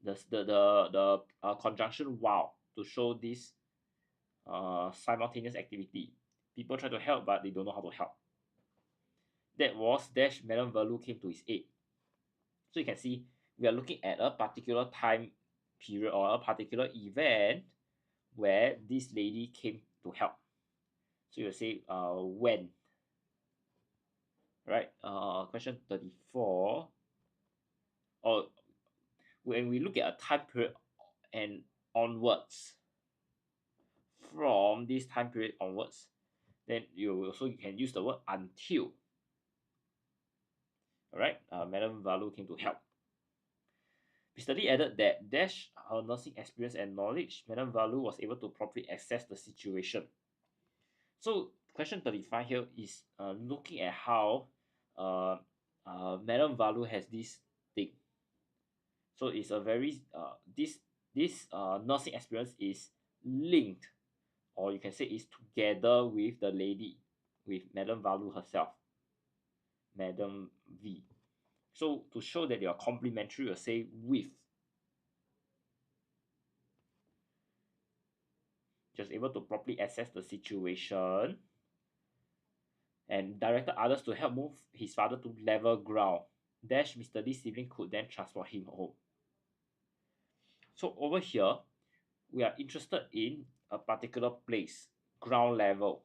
the conjunction while to show this simultaneous activity. People try to help but they don't know how to help. That was Madam Valu came to his aid. So you can see we are looking at a particular time period or a particular event where this lady came to help. So you say when, right? Question 34. Or when we look at a time period and onwards, from this time period onwards, then you can use the word until. All right, Madam Valu came to help. Mr. Lee added that her nursing experience and knowledge, Madam Valu was able to properly assess the situation. So question 35 here is looking at how Madam Valu has this thing. So it's a very this nursing experience is linked, or you can say is together with the lady, with Madam Valu herself, Madam V. So to show that they are complementary, you'll say with. Just able to properly assess the situation and directed others to help move his father to level ground. Mr. Lee's sibling could then transport him home. So over here, we are interested in a particular place, ground level.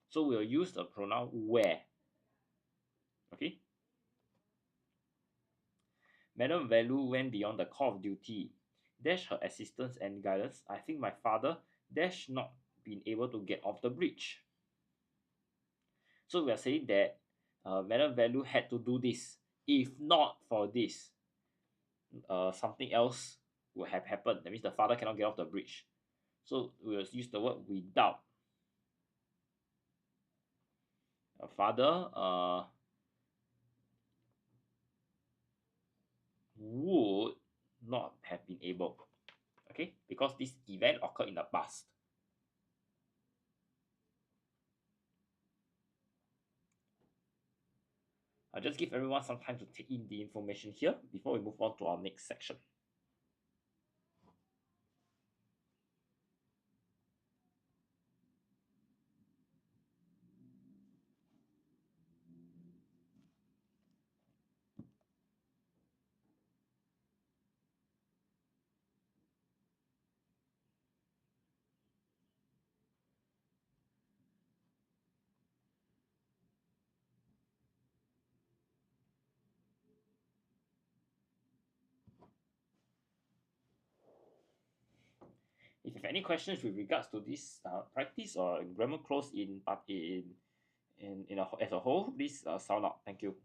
So we'll use the pronoun where. Okay. Madam Value went beyond the call of duty, dash her assistance and guidance. I think my father dash not been able to get off the bridge. So we are saying that Madam Value had to do this. If not for this, something else would have happened. That means the father cannot get off the bridge. So we will use the word without. Father would not have been able. Okay, because this event occurred in the past. I'll just give everyone some time to take in the information here before we move on to our next section. If you have any questions with regards to this practice or grammar clause as a whole, please sound out. Thank you.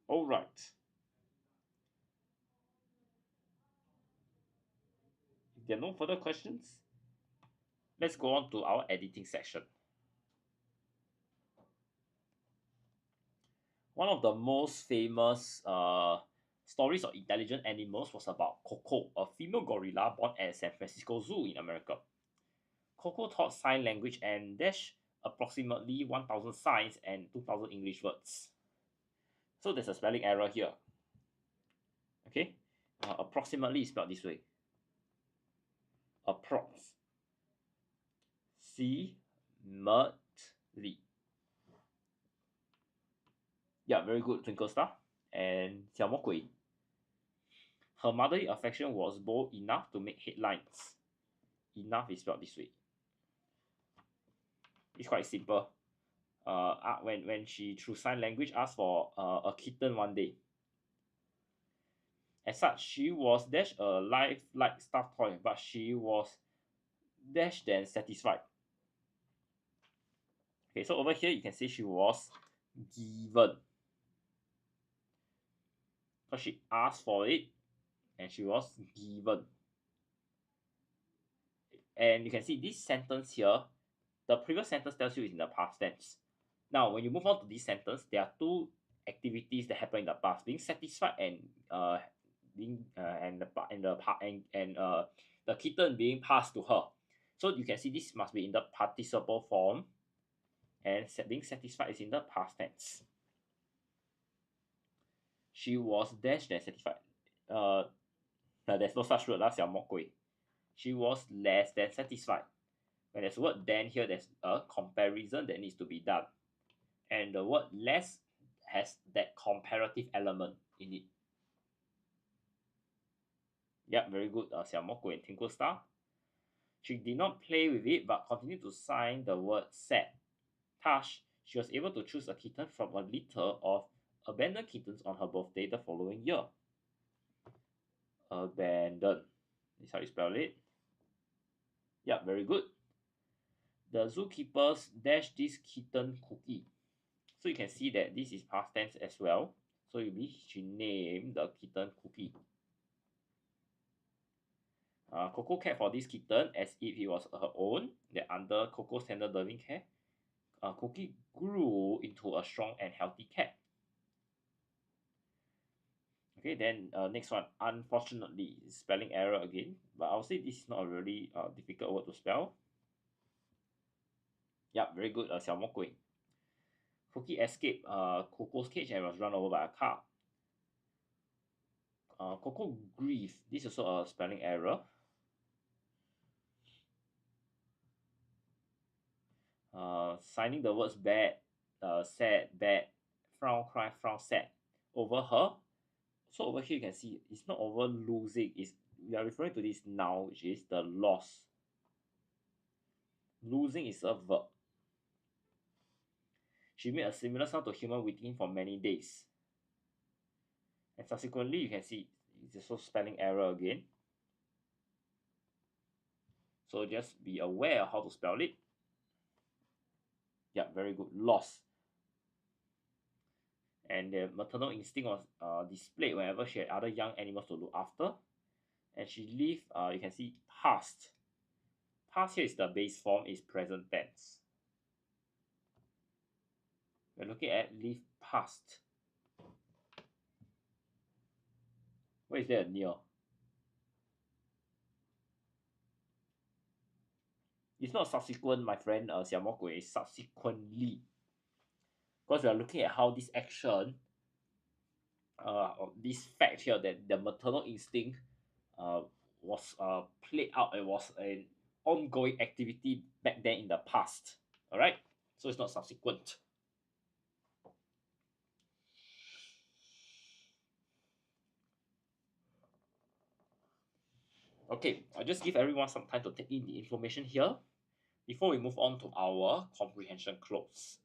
All right. If there are no further questions, let's go on to our editing section. One of the most famous stories of intelligent animals was about Coco, a female gorilla born at San Francisco Zoo in America. Coco taught sign language and dash approximately 1,000 signs and 2,000 English words. So there's a spelling error here. Okay, approximately is spelled this way. Approx. Yeah, very good, Twinkle Star. And 小魔鬼. Her motherly affection was bold enough to make headlines. Enough is spelled this way. It's quite simple. When she through sign language asked for a kitten one day. As such, she was dash a life-like stuffed toy, but she was dash then satisfied. Okay, so over here you can see she was given. So she asked for it and she was given. And you can see this sentence here, the previous sentence tells you it's in the past tense. Now, when you move on to this sentence, there are two activities that happen in the past: being satisfied and the kitten being passed to her. So you can see this must be in the participle form, and being satisfied is in the past tense. She was dash than satisfied. There's no such word, 小魔鬼. She was less than satisfied. When there's word then here, there's a comparison that needs to be done. And the word less has that comparative element in it. Yeah, very good, 小魔鬼 and Twinkle Star. She did not play with it, but continued to sign the word sad. Thus, she was able to choose a kitten from a litter of abandoned kittens on her birthday the following year. Abandoned. This is how you spell it. Yeah, very good. The zookeepers dashed this kitten Cookie. So you can see that this is past tense as well. So she named the kitten Cookie. Coco cared for this kitten as if it was her own. That under Coco's tender loving care, Cookie grew into a strong and healthy cat. Okay, then next one, unfortunately, spelling error again, but I'll say this is not a really difficult word to spell. Yep, very good. 小魔鬼. Cookie escaped Coco's cage and was run over by a car. Coco grief. This is also a spelling error. Signing the words bad, sad, bad, frown, cry, frown, sad over her. So over here you can see it's not over losing. We are referring to this noun, which is the loss. Losing is a verb. She made a similar sound to human waiting for many days. And subsequently, you can see it's also spelling error again. So just be aware of how to spell it. Yeah, very good. Loss. And the maternal instinct was displayed whenever she had other young animals to look after. And she lived, you can see past. Past here is the base form, is present tense. We're looking at live past. Where is there a near? It's not subsequent, my friend, 小魔鬼, it's subsequently. Because we are looking at how this action, this fact here, that the maternal instinct was played out. It was an ongoing activity back then in the past. All right, so it's not subsequent. Okay, I'll just give everyone some time to take in the information here before we move on to our comprehension close.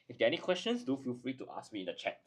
If there are any questions, do feel free to ask me in the chat.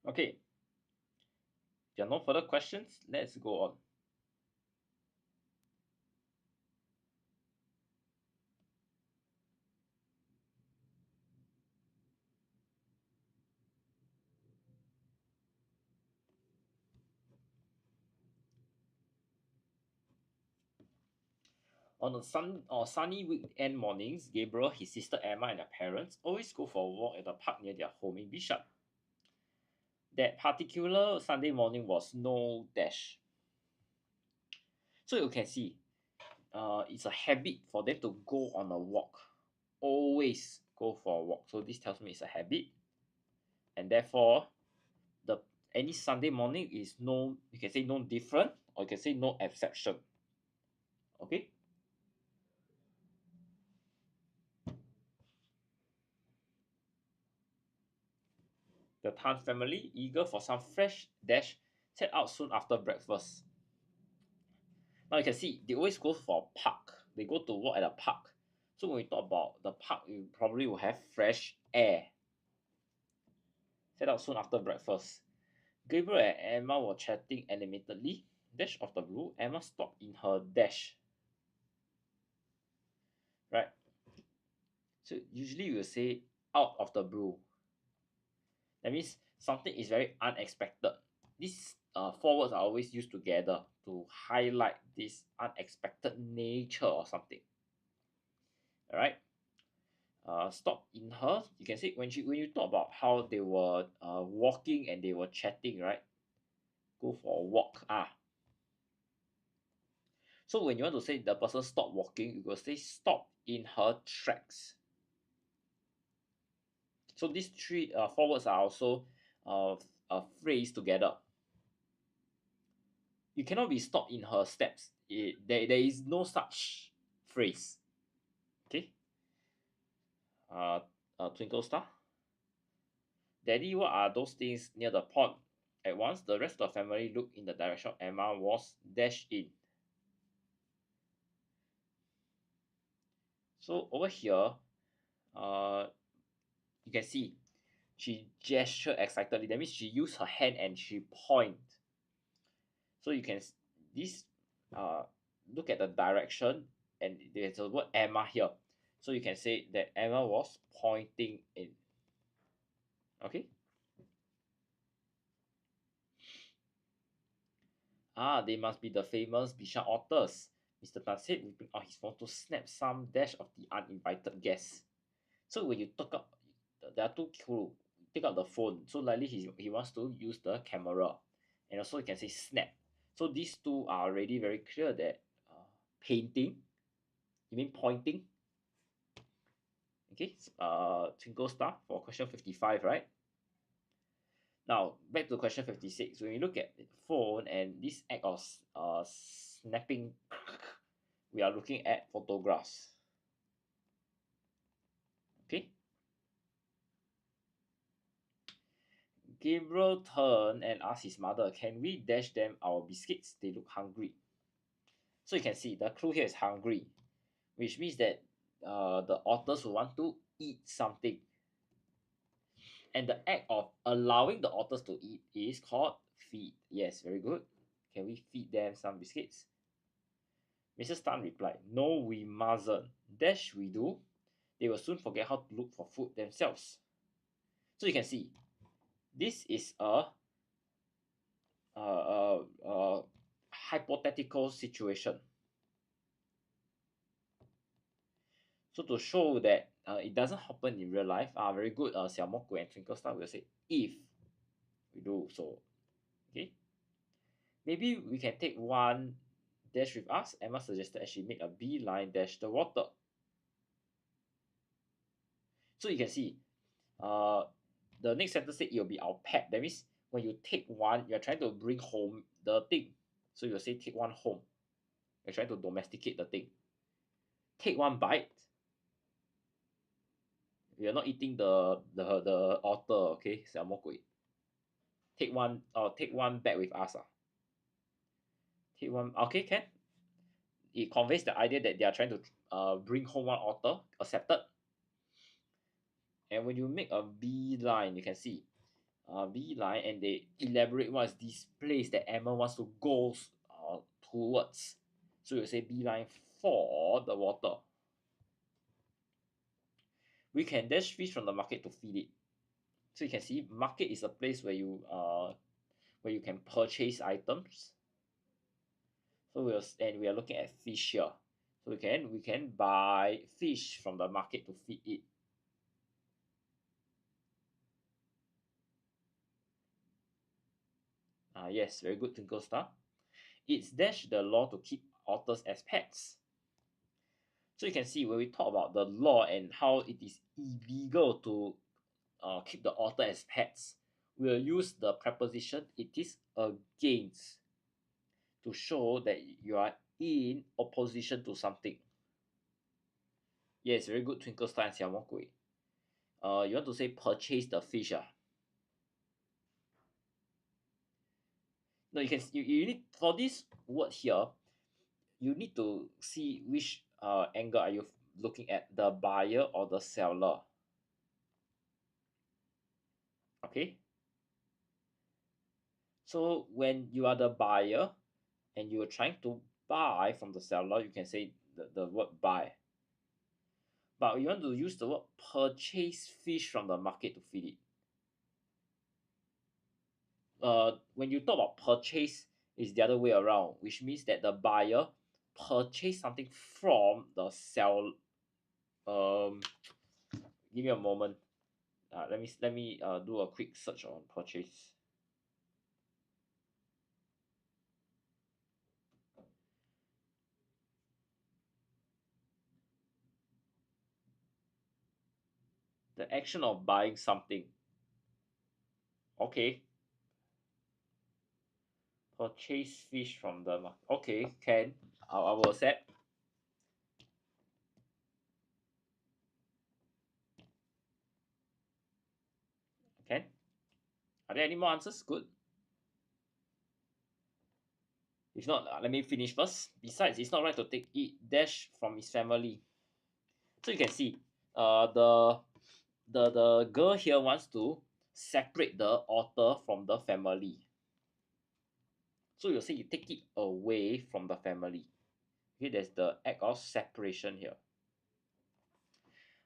Okay. If there are no further questions, let's go on. On a sunny weekend mornings, Gabriel, his sister Emma, and their parents always go for a walk at the park near their home in Bishan. That particular Sunday morning was no dash. So you can see, it's a habit for them to go on a walk. Always go for a walk. So this tells me it's a habit, and therefore, any Sunday morning is no. You can say no different, or you can say no exception. Okay. The Tan family, eager for some fresh dash, set out soon after breakfast. Now you can see they always go for a park. They go to walk at a park. So when we talk about the park, you probably will have fresh air. Set out soon after breakfast. Gabriel and Emma were chatting animatedly. Dash of the blue, Emma stopped in her dash. Right? So usually we will say out of the blue. That means something is very unexpected. these four words are always used together to highlight this unexpected nature or something. All right. Stop in her. You can see when you talk about how they were walking and they were chatting, right? Go for a walk. So when you want to say the person stop walking, you will say stop in her tracks. So these three four words are also a phrase together. You cannot be stopped in her steps. There is no such phrase. Okay. Uh, Twinkle star. Daddy, what are those things near the pond? At once, the rest of the family looked in the direction Emma was dashed in. So over here, you can see she gestured excitedly. That means she used her hand and she point. So you can this uh look at the direction, and there's a word Emma here. So you can say that Emma was pointing in. Okay. They must be the famous Bishan authors. Mr. Tan said, whipping out his phone to snap some dash of the uninvited guests. So when you took up, there are two clues. Take out the phone. So likely he wants to use the camera, and also you can say snap. So these two are already very clear that painting. You mean pointing? Okay. Twinkle star for question 55, right? Now back to question 56. When we look at the phone and this act of snapping, we are looking at photographs. Okay. Gabriel turned and asked his mother, "Can we dash them our biscuits? They look hungry." So you can see the clue here is hungry, which means that the authors will want to eat something. And the act of allowing the authors to eat is called feed. Yes, very good. Can we feed them some biscuits? Mrs. Tan replied, "No, we mustn't. Dash we do. They will soon forget how to look for food themselves." So you can see this is a hypothetical situation. So to show that it doesn't happen in real life, very good. Xiao Moku and Twinkle Star will say if we do so. Okay. Maybe we can take one dash with us. Emma suggested as she made a beeline dash the water. So you can see, the next sentence said it will be our pet. That means when you take one, you're trying to bring home the thing. So you'll say take one home. You're trying to domesticate the thing. Take one bite. We are not eating the otter, okay? Take one back with us. Take one, okay, can. It conveys the idea that they are trying to bring home one otter, accepted. And when you make a beeline, you can see beeline, and they elaborate what is this place that Emma wants to go towards. So you say beeline for the water. We can dash fish from the market to feed it. So you can see market is a place where you can purchase items. So we are looking at fish here. So we can buy fish from the market to feed it. Yes, very good, Twinkle Star. It's dash the law to keep otters as pets. So you can see when we talk about the law and how it is illegal to keep the otter as pets, we'll use the preposition it is against to show that you are in opposition to something. Yes, very good, Twinkle Star and Xiao Mo Gui. You want to say purchase the fish. No, you need for this word here, you need to see which angle are you looking at, the buyer or the seller. Okay. So when you are the buyer and you are trying to buy from the seller, you can say the word buy. But you want to use the word purchase fish from the market to feed it. when you talk about purchase, is the other way around, which means that the buyer purchase something from the sell. Um, give me a moment. Let me do a quick search on purchase. The action of buying something. Okay, purchase fish from the market. Okay, can I will accept. Can. Are there any more answers? Good. If not, let me finish first. Besides, it's not right to take it dash from his family. So you can see, the girl here wants to separate the author from the family. So you say you take it away from the family. Okay, there's the act of separation here.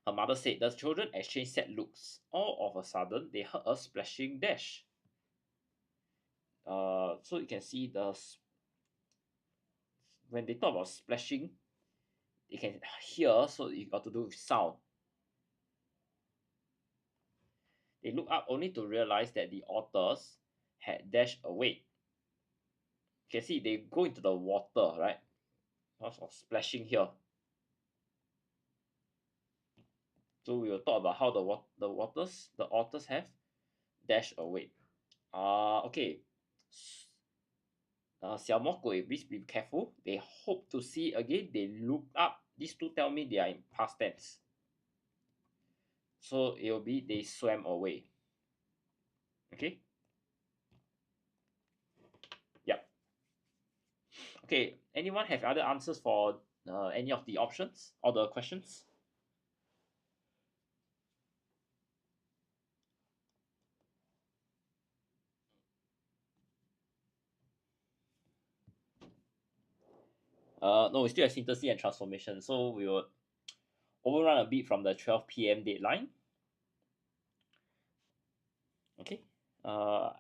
Her mother said the children exchanged sad looks. All of a sudden, they heard a splashing dash. So you can see when they talk about splashing, you can hear. So you got to do with sound. They look up only to realize that the otters had dashed away. You can see they go into the water, right? Lots of splashing here. So we will talk about how the otters have dashed away. Okay. 小魔鬼, please be careful. They hope to see again. They look up. These two tell me they are in past tense. So it will be they swam away. Okay. Yep. Okay. Anyone have other answers for any of the options or the questions? No, we still have synthesis and transformation. So we will overrun a bit from the 12 p.m. deadline. Okay. Uh,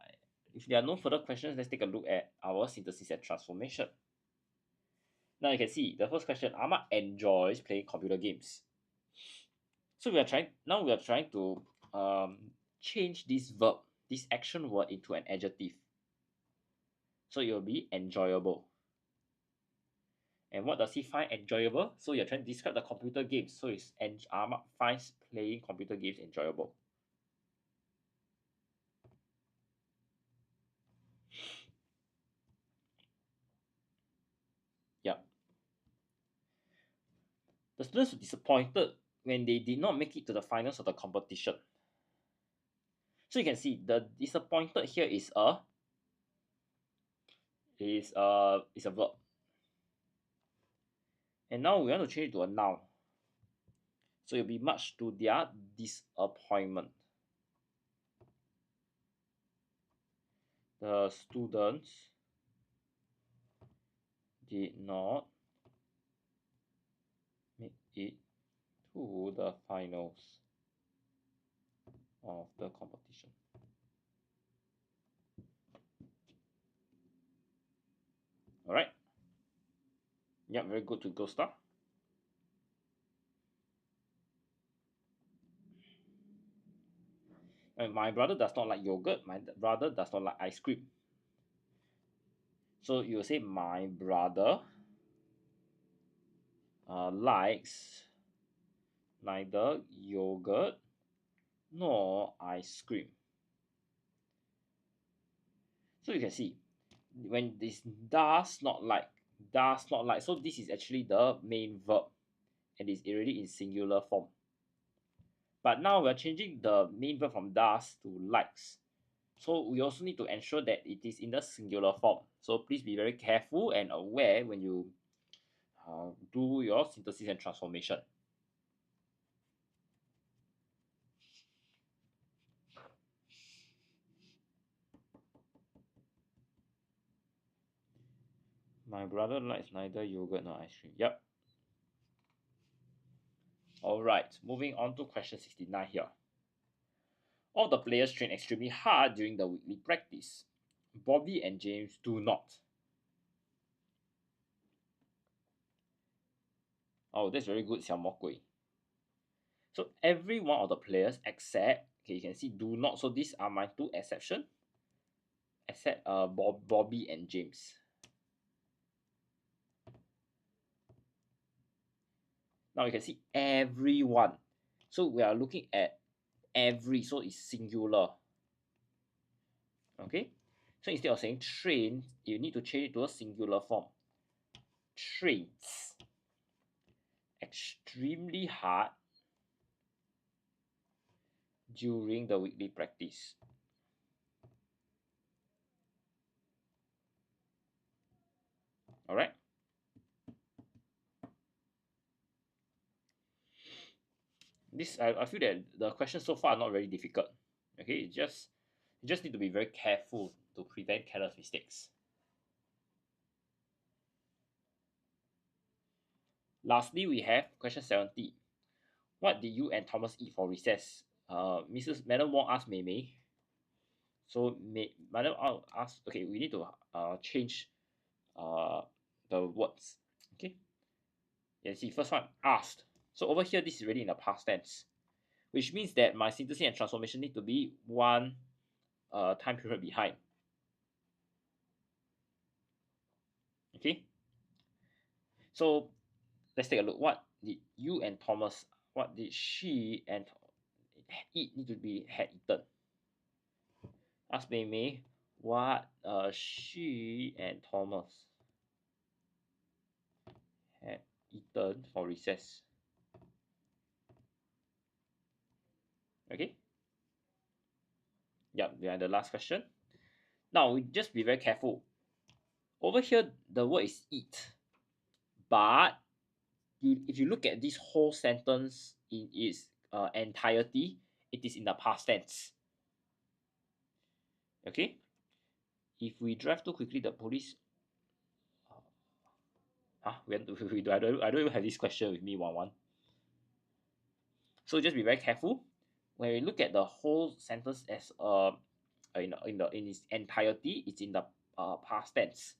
if there are no further questions, let's take a look at our synthesis and transformation. Now you can see the first question. Ahmad enjoys playing computer games. So we are trying to change this verb, this action word into an adjective. So it will be enjoyable. And what does he find enjoyable? So you're trying to describe the computer games. So it's Ahmad finds playing computer games enjoyable. Yeah. The students were disappointed when they did not make it to the finals of the competition. So you can see the disappointed here is a verb. And now we want to change it to a noun. So it'll be much to their disappointment. The students did not make it to the finals of the competition. All right. Yeah, very good to go star. And my brother does not like yogurt. My brother does not like ice cream. So you will say my brother likes neither yogurt nor ice cream. So you can see when this does not like, so this is actually the main verb and it's already in singular form. But now we're changing the main verb from does to likes. So we also need to ensure that it is in the singular form. So please be very careful and aware when you do your synthesis and transformation. My brother likes neither yogurt nor ice cream. Yep. Alright, moving on to question 69 here. All the players trained extremely hard during the weekly practice. Bobby and James do not. Oh, that's very good, Xiao Mo Gui. So every one of the players except, okay, you can see do not. So these are my two exceptions, except Bobby and James. Now you can see everyone. So we are looking at every, so it's singular. Okay, so instead of saying train, you need to change it to a singular form. Trains. Extremely hard during the weekly practice. All right. This I feel that the questions so far are not very difficult. Okay, you just need to be very careful to prevent careless mistakes. Lastly, we have question 70. What did you and Thomas eat for recess? Madam Wong asked Mei Mei. So Madam Wong asked, okay, we need to change uh the words. Okay, you see first one asked. So over here, this is already in the past tense, which means that my synthesis and transformation need to be one time period behind. Okay, so let's take a look. What did you and Thomas? What did she and eat? Need to be had eaten. Ask Mei Mei what she and Thomas had eaten for recess. Okay. Yep, we are the last question. Now we just be very careful. Over here, the word is eat, but if you look at this whole sentence in its entirety, it is in the past tense. Okay. If we drive too quickly, the police. I don't even have this question with me, one. So just be very careful when we look at the whole sentence as in its entirety. It's in the past tense.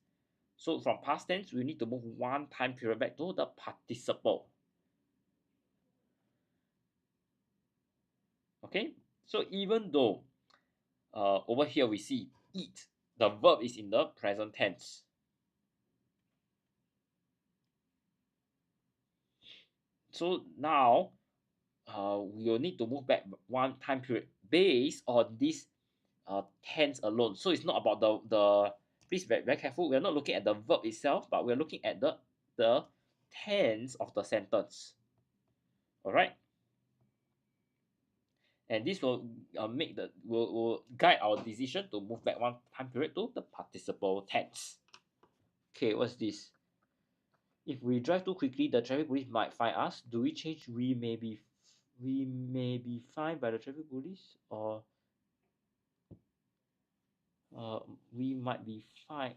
So from past tense, we need to move one time period back to the participle. Okay, so even though over here we see eat, the verb is in the present tense. So now we will need to move back one time period based on this tense alone. So it's not about the please very careful. We're not looking at the verb itself, but we're looking at the tense of the sentence. All right. And this will will guide our decision to move back one time period to the participle tense. Okay, what's this? If we drive too quickly, the traffic police might find us. Do we change we may be fined by the traffic police, or we might be fined?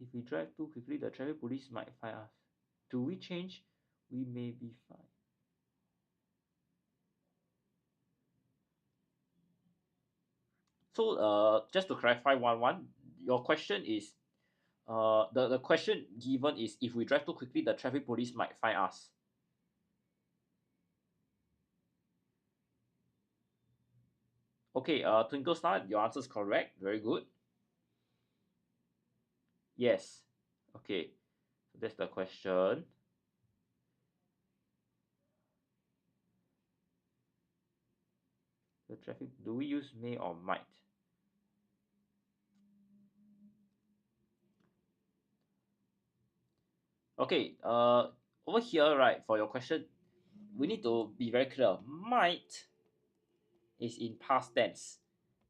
If we drive too quickly, the traffic police might find us. Do we change we may be fined? So just to clarify one, your question is the question given is if we drive too quickly, the traffic police might find us. Okay, Twinkle Star, your answer is correct. Very good. Yes. Okay, so that's the question. The traffic, do we use may or might? Okay, over here, right, for your question, we need to be very clear. Might is in past tense.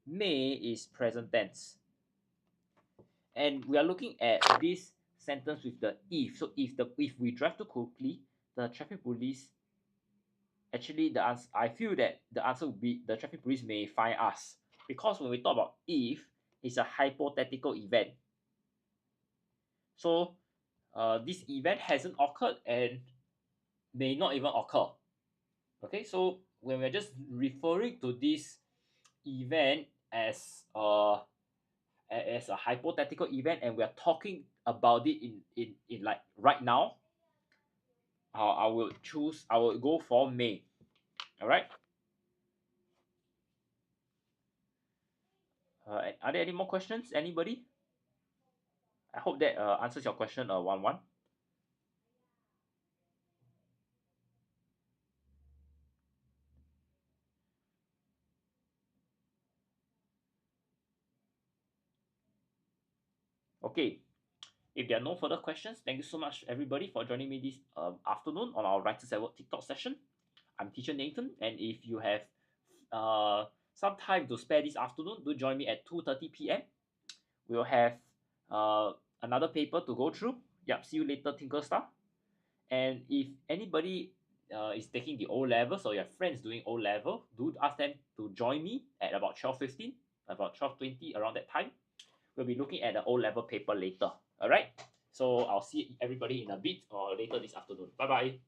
May is present tense. And we are looking at this sentence with the if. So if we drive too quickly, the traffic police actually the answer, I feel that the answer would be the traffic police may find us, because when we talk about if, it's a hypothetical event. So this event hasn't occurred and may not even occur. Okay, so when we're just referring to this event, as a hypothetical event, and we are talking about it in like right now, I will go for May. All right. Are there any more questions? Anybody? I hope that answers your question. 1-1. Okay. If there are no further questions, thank you so much everybody for joining me this afternoon on our Writers at Work TikTok session. I'm teacher Nathan, and if you have uh, some time to spare this afternoon, do join me at 2:30 p.m. We'll have uh, another paper to go through. Yep, see you later, Tinker Star. And if anybody is taking the O level, so your friends doing O level, do ask them to join me at about 12:15, about 12:20, around that time. We'll be looking at the O level paper later. All right. So I'll see everybody in a bit or later this afternoon. Bye bye.